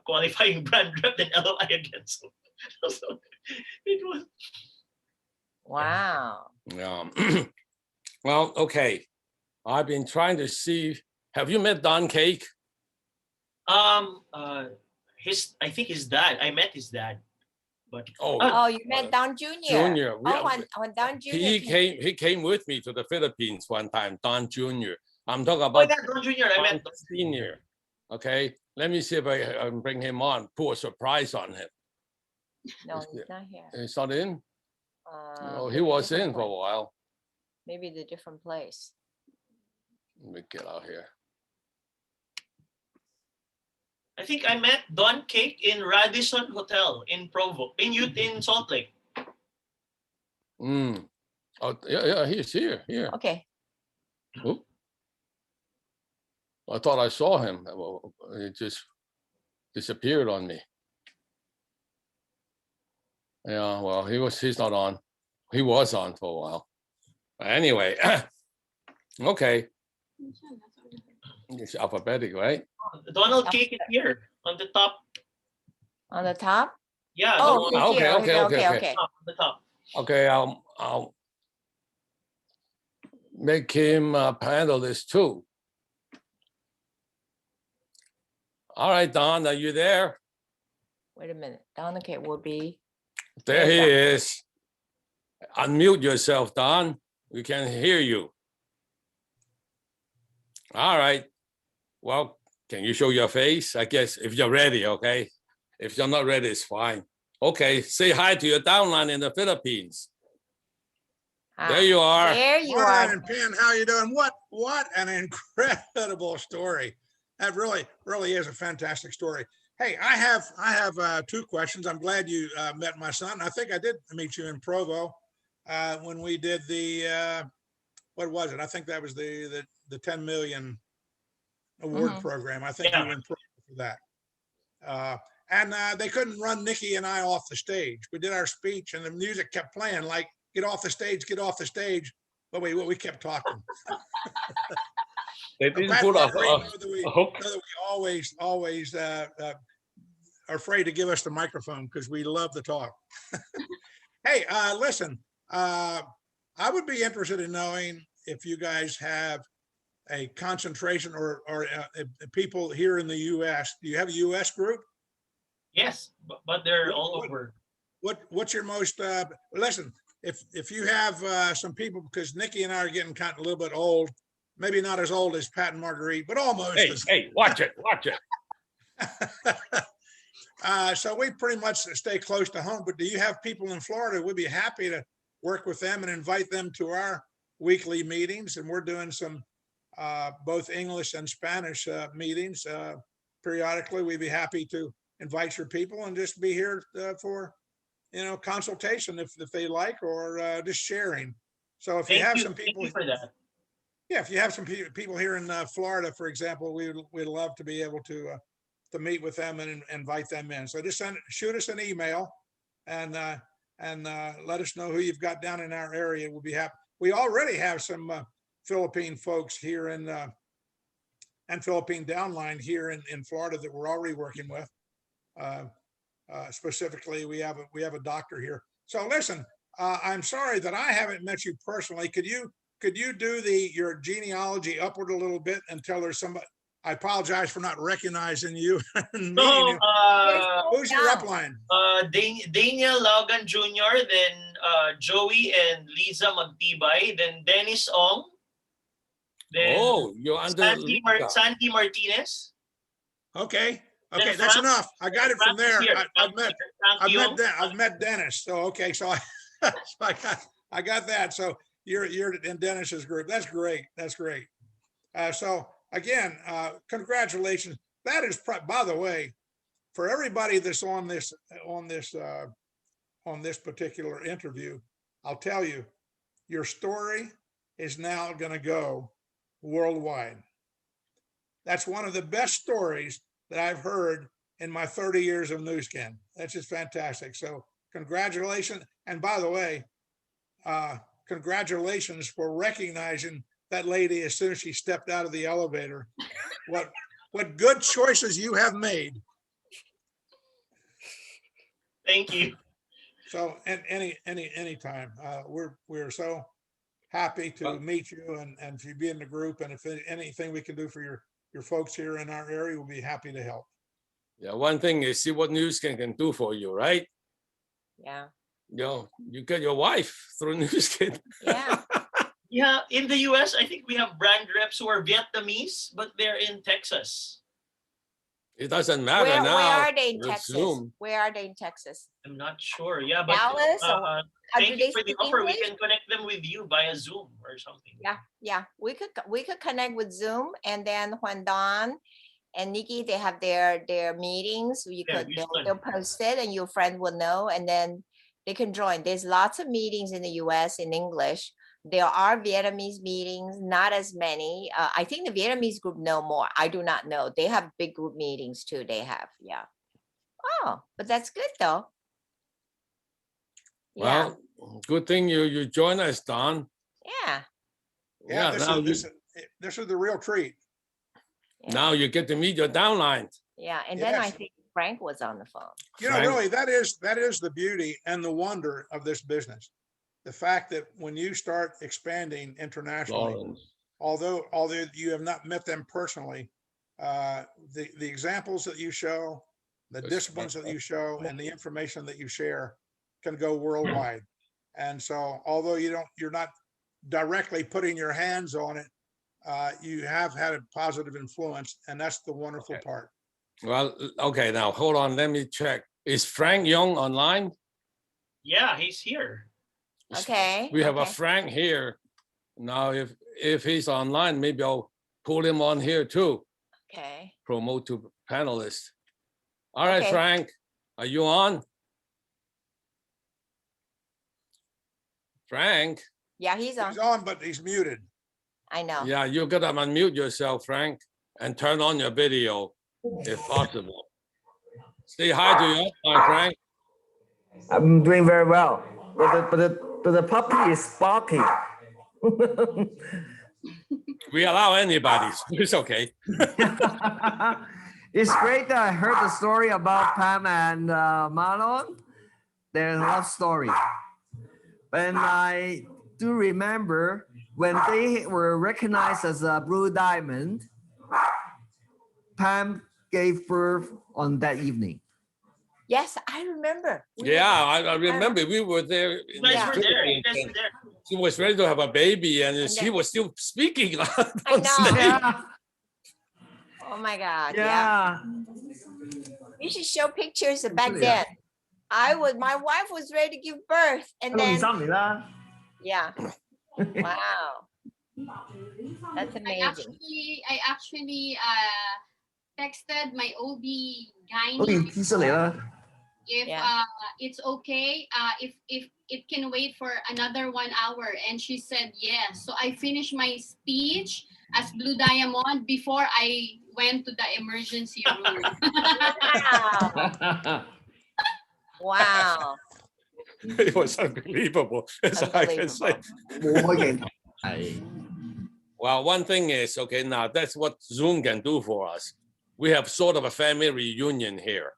qualifying brand rep, then LOI again. So it was. wow. Yeah. Well, okay. I've been trying to see. Have you met Don Cake? I think his dad. I met his dad, but Oh, you met Don Jr. Junior. When Don Jr. He came with me to the Philippines one time, Don Jr. I'm talking oh, about yeah, Don Jr. I met Don Senior. Okay, let me see if I can bring him on, put a surprise on him. No, he's not here. He's not in? Oh, he maybe was different in for a place. while. Maybe the different place. Let me get out here. I think I met Don Cake in Radisson Hotel in Provo, in Salt Lake. Oh, yeah, he's here. Here. Okay. Oop. I thought I saw him. He just disappeared on me. Yeah, well, he's not on. He was on for a while. Anyway, okay, it's alphabetic, right? Donald Cake is here on the top. On the top? Yeah, Oh, no, he's okay, here. okay, okay, okay. Okay. on the top. Okay, I'll make him a panelist too. All right, Don, are you there? Wait a minute. Don, okay, will be. There There he you go. is. Unmute yourself, Don. We can hear you. All right. Well, can you show your face? I guess if you're ready, okay? If you're not ready, it's fine. Okay, say hi to your downline in the Philippines. There you are. There you Marlon are. and Penn, how you doing? What an incredible story. That really is a fantastic story. Hey, I have two questions. I'm glad you met my son. I think I did meet you in Provo when we did the what was it? I think that was the 10 million award program. I think you were in Provo for that. And they couldn't run Nikki and I off the stage. We did our speech and the music kept playing like, get off the stage, get off the stage. But we kept talking. They didn't Pat put Marguerite know that a hook. we always are afraid to give us the microphone because we love to talk. Hey, listen, I would be interested in knowing if you guys have a concentration or people here in the U.S. Do you have a U.S. group? Yes, but they're all over. What's your most listen? If you have some people, because Nikki and I are getting kind of a little bit old, maybe not as old as Pat and Marguerite, but almost. Hey, watch it. So we pretty much stay close to home. But do you have people in Florida? We'd be happy to work with them and invite them to our weekly meetings. And we're doing some both English and Spanish meetings periodically. We'd be happy to invite your people and just be here for consultation if they like, or just sharing. So if you have some people for that. Yeah, if you have some people here in Florida, for example, we'd love to be able to meet with them and invite them in. So just shoot us an email and let us know who you've got down in our area. We'll be happy. We already have some Philippine folks here and Philippine downline here in Florida that we're already working with. Specifically, we have a doctor here. So listen, I'm sorry that I haven't met you personally. Could you do your genealogy upward a little bit until there's somebody? I apologize for not recognizing you. So, who's your upline? Daniel Ilagan Jr., then Joey and Liza Magtibay, then Dennis Ong, then you're under Sandy Martinez. Okay, that's enough. I got it from there. I've met Dennis. So okay, so I got that. So you're in Dennis's group. That's great. So again, congratulations. That is, by the way, for everybody that's on this particular interview, I'll tell you, your story is now going to go worldwide. That's one of the best stories that I've heard in my 30 years of newscan. That's just fantastic. So congratulations. And by the way, congratulations for recognizing that lady as soon as she stepped out of the elevator. What good choices you have made. Thank you. So anytime, we're so happy to meet you and if you be in the group, and if anything we can do for your folks here in our area, we'll be happy to help. Yeah, one thing is see what newscan can do for you, right? Yeah. You get your wife through newscan. Yeah. Yeah, in the US, I think we have brand reps who are Vietnamese, but they're in Texas. It doesn't matter Where now. are they in with Texas? Zoom. Where are they in Texas? I'm not sure. Yeah, but Dallas? Or thank do you they for the speak offer. English? We can connect them with you via Zoom or something. Yeah. We could connect with Zoom, and then when Don and Nikki, they have their meetings, they'll post it and your friend will know, and then they can join. There's lots of meetings in the US in English. There are Vietnamese meetings, not as many. I think the Vietnamese group know more. I do not know. They have big group meetings too. They have, yeah. Oh, but that's good though. Yeah. Well, good thing you join us, Don. Yeah. Yeah, now this is the real treat. now you get to meet your downline. Yeah, and then I Yes. think Frank was on the phone. You know, Frank. really, that is the beauty and the wonder of this business. The fact that when you start expanding internationally, Lawrence. although you have not met them personally, the examples that you show, the Yes. disciplines that you show, and the information that you share can go worldwide. And so, although you're not directly putting your hands on it, you have had a positive influence, and that's the wonderful Okay. part. Well, okay, now hold on, let me check. Is Frank Young online? Yeah, he's here. Okay. We have a okay. Frank here. Now, if he's online, maybe I'll pull him on here too, Okay. promote to panelist. All right, Okay. Frank, are you on? Frank, Yeah, he's on. He's on, but he's muted. I know. yeah, you gotta unmute yourself, Frank, and turn on your video if possible. Say hi to your upline, Frank. I'm doing very well, but the puppy is barking. We allow anybody, so it's okay. It's great that I heard the story about Pam and Marlon. There's a love story. And I do remember when they were recognized as a Blue Diamond, Pam gave birth on that evening. Yes, I remember. We were Yeah, there. I remember we were there. You guys Yeah. were there. You guys were there. She was ready to have a baby and And she then- was still speaking. I know. Yeah, Oh my God. Yeah. yeah. You should show pictures of back Really, yeah. then. My wife was ready to give birth. And then, 2003年啦。 yeah. Wow. That's I amazing. actually texted my OB 好似 gynae 醫生嚟啦。 if Yeah. it's okay if it can wait for another 1 hour, and she said yes. So I finished my speech as Blue Diamond before I went to the emergency room. Wow. Wow. It was unbelievable, as I can say. 冇開鏡頭。係。 Well, one thing is, okay, now that's what Zoom can do for us. We have sort of a family reunion here.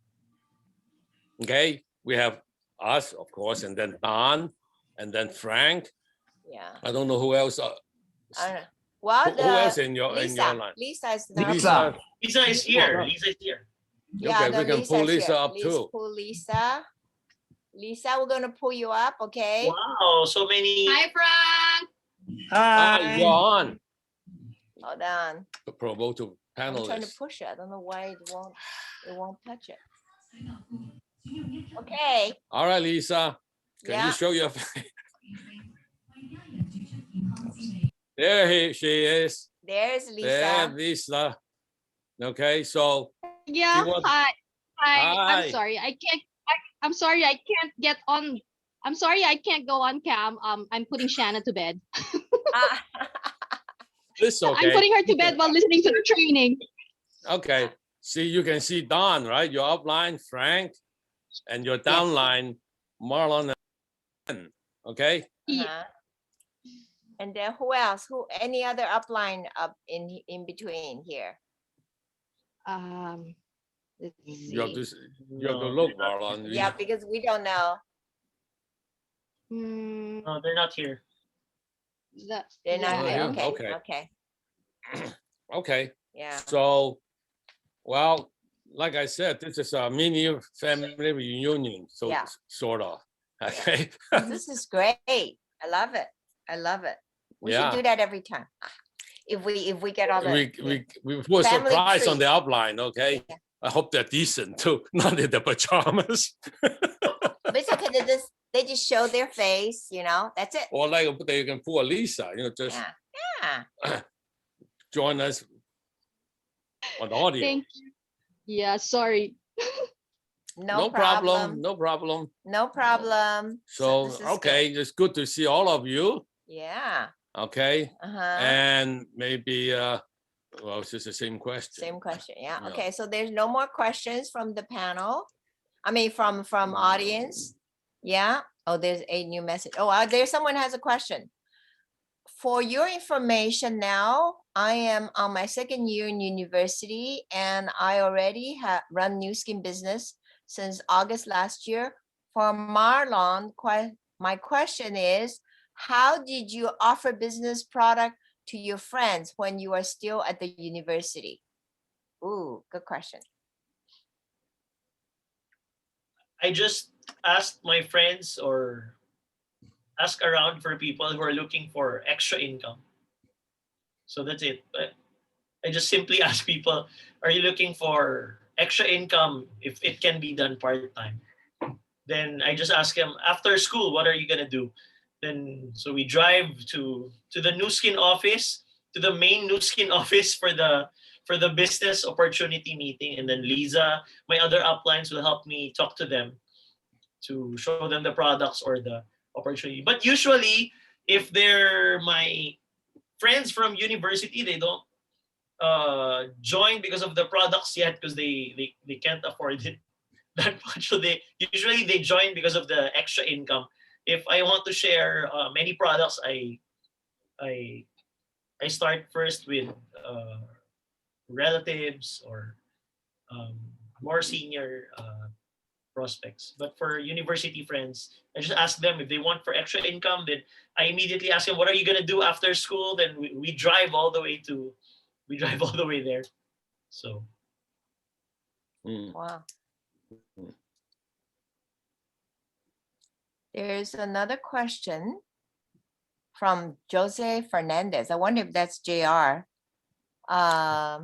Okay, we have us, of course, and then Don, and then Frank. Yeah. I don't know who else. I don't know. Well, Who else the in your Lisa. line? Lisa is not. Lisa. Lisa is here. Lisa is here. Yeah, Okay, the we can pull Lisa's Lisa here. up Please too. pull Lisa. Lisa, we're gonna pull you up, okay? Wow, so many. Hi, Frank. Ah, Hi. you're on. Hold on. To promote to I'm trying to panelists. push it. I don't know why it won't touch it. Okay. All right, Lisa, can Yeah. you show your face? There she is. There's There, Lisa. Lisa. Okay, so Yeah, was- hi. Hi. Hi. I'm sorry. I'm sorry I can't get on. I'm sorry I can't go on cam. I'm putting Shanna to bed. Ah, it's I'm okay. putting her to bed while listening to the training. Okay, see, you can see Don, right? Your upline, Frank, and your downline, Marlon. And okay, uh-huh. And then who else? Any other upline up in between here? Let's you have see. to you have to No, look, they're not- Marlon. Yeah, because we don't know. Hmm, No, they're not here. They're not Oh, there. yeah, Okay. okay. Okay. Okay, Yeah. so, well, like I said, this is a mini family reunion, so Yeah. sort of. Okay, This is great. I love it. I love it. We should yeah. do that every time. If we get all the We put a Family surprise on treat. the upline. Okay, Yeah. I hope they're decent too, not in the pajamas. But it's okay. They just show their face, that's it. Or like they can pull a Lisa, just Yeah. Yeah. join us on audio. Thank you. Yeah, sorry. No problem. problem. No problem. No problem. So, this is okay, it's good to see all of you. Yeah. Okay, Uh-huh. and maybe well, it's just the same question. Same question. Yeah. Yeah. Okay. So there's no more questions from the panel. I mean, from audience. Yeah. Oh, there's a new message. Oh, there's someone has a question. for your information now, I am on my second year in university and I already have run New Skin business since August last year. For Marlon, my question is, how did you offer business product to your friends when you are still at the university? Ooh, good question. I just asked my friends or ask around for people who are looking for extra income. So that's it. But I just simply ask people, are you looking for extra income if it can be done part-time? Then I just ask them, after school, what are you gonna do? Then so we drive to the New Skin office, to the main New Skin office for the business opportunity meeting. And then Lisa, my other uplines, will help me talk to them to show them the products or the opportunity. But usually, if they're my friends from university, they don't join because of the products yet, because they can't afford it that much. So they usually they join because of the extra income. If I want to share many products, I start first with relatives or more senior prospects. But for university friends, I just ask them if they want for extra income. Then I immediately ask them, what are you gonna do after school? Then we drive all the way there. So Wow. There's another question from Jose Fernandez. I wonder if that's JR. I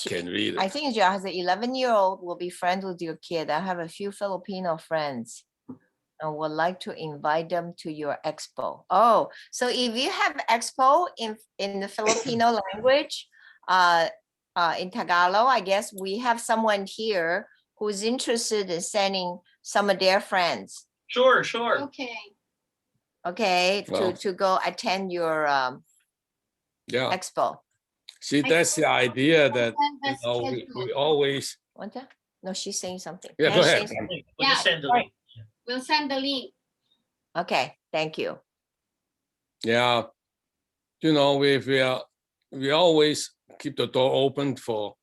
can read I it. think JR has an 11-year-old will be friends with your kid. I have a few Filipino friends and would like to invite them to your expo. Oh, so if you have expo in the Filipino language, in Tagalog, I guess we have someone here who's interested in sending some of their friends, sure. Okay. okay, Well. to go attend your Yeah. expo. See, that's the idea that, you know, we always, Want that? No, she's saying something. yeah, Can go I say ahead. something? We'll just Yeah, send the right. link. We'll send the link. Okay, thank you. Yeah. You know, we always keep the door open for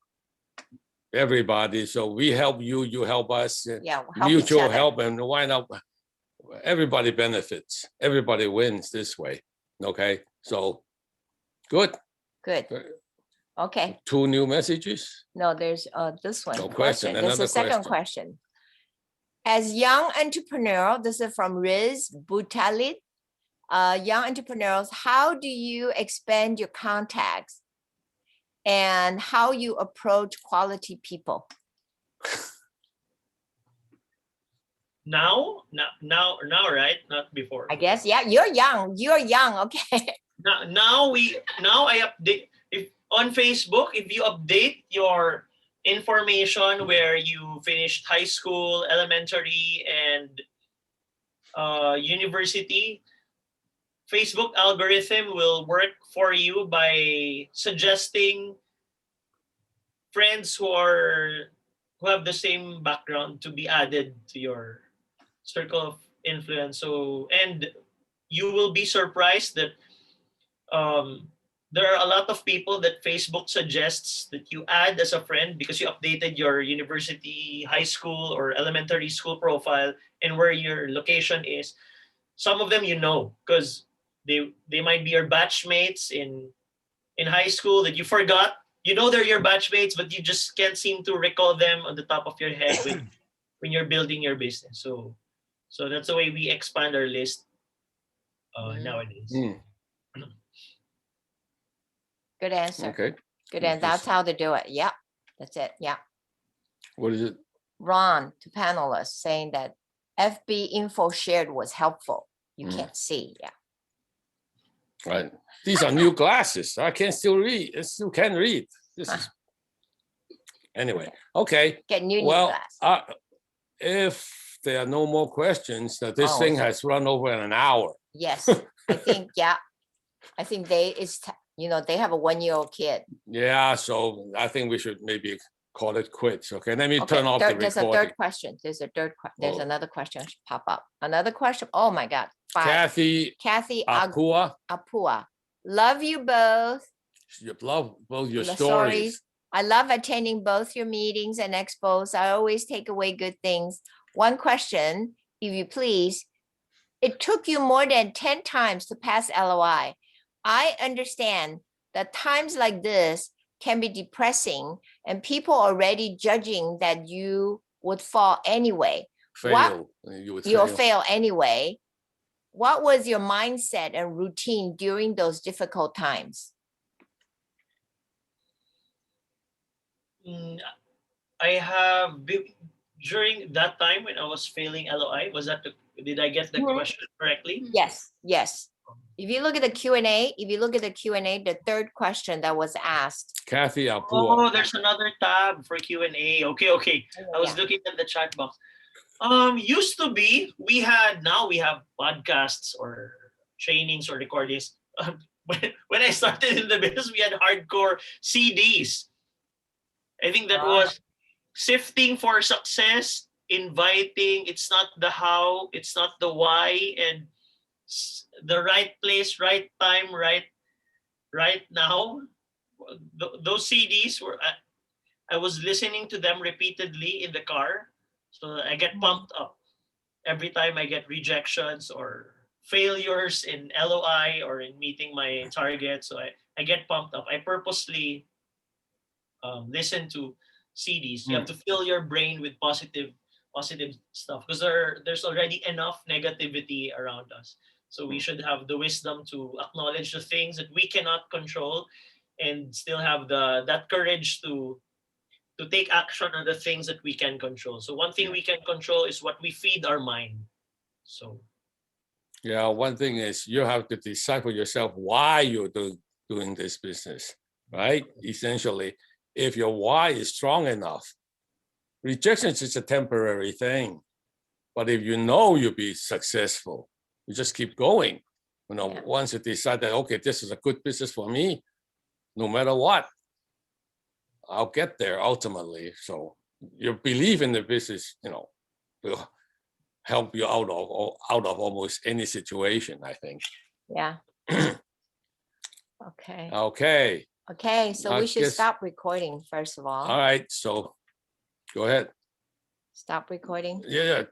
everybody. So we help you, you help us. Yeah, we'll help each Mutual other. help, and why not? Everybody benefits. Everybody wins this way. Okay, so good. Good. Okay. 2 new messages. No, there's this one. No question, There's another a second question. As young entrepreneur, this is from Riz Butalit. Young entrepreneurs, how do you expand your contacts and how you approach quality people? Now, right? Not before. I guess, yeah, you're young, okay. Now I update, if on Facebook, if you update your information where you finished high school, elementary, and university, Facebook algorithm will work for you by suggesting friends who have the same background to be added to your circle of influence. So, and you will be surprised that there are a lot of people that Facebook suggests that you add as a friend because you updated your university, high school, or elementary school profile and where your location is. Some of them you know because they might be your batchmates in high school that you forgot. You know they're your batchmates, but you just can't seem to recall them on the top of your head when you're building your business. So that's the way we expand our list nowadays. Good answer. Okay. Good answer. That's how to do it. Yep. That's it. Yeah. What is it? Ron to panelists saying that FB info shared was helpful. You can't see. Yeah. Right. These are new glasses. I can still read. I still can read. This is anyway. Okay. Get new Well, glass. if there are no more questions, that this Oh, thing so- has run over an hour. Yes, I think, yeah. I think they have a 1-year-old kid. Yeah, so I think we should maybe call it quits. Okay, let me Okay, turn off the there's a recording. third question. There's Oh. another question pop up. Another question. Oh my God. Kathy Kathy Apua, Apua. Love you both. you love both your The stories. I love attending both your meetings and expos. I always take away good things. One question, if you please. It took you more than 10 times to pass LOI. I understand that times like this can be depressing and people already judging that you would fall anyway. Fail. You would You'll fail. fail anyway. What was your mindset and routine during those difficult times? I have been, during that time when I was failing LOI, was that did I get the Mhm. question correctly? Yes, yes. If you look at the Q&A, the third question that was asked. Kathy Apua. Oh, there's another tab for Q&A. Okay. I was Yeah. looking at the chat box. Used to be, now we have podcasts or trainings or recordings. When I started in the business, we had hardcore CDs. I think that was sifting for success, inviting. It's not the how, it's not the why, and the right place, right time, right now. Those CDs were. I was listening to them repeatedly in the car, so I get pumped up every time I get rejections or failures in LOI or in meeting my target. So I get pumped up. I purposely listen to CDs. You have to fill your brain with positive stuff because there's already enough negativity around us. So we should have the wisdom to acknowledge the things that we cannot control and still have that courage to take action on the things that we can control. So one thing we can control is what we feed our mind. So Yeah, one thing is you have to decide for yourself why you're doing this business, right? Essentially, if your why is strong enough, rejection is just a temporary thing. But if you know you'll be successful, you just keep going. Once you decide that, okay, this is a good business for me, no matter what, I'll get there ultimately. So your belief in the business, will help you out of almost any situation, I think. Yeah. Okay. Okay. Okay, so I we should guess- stop recording first of all. All right. So go ahead. Stop recording. Yeah. No.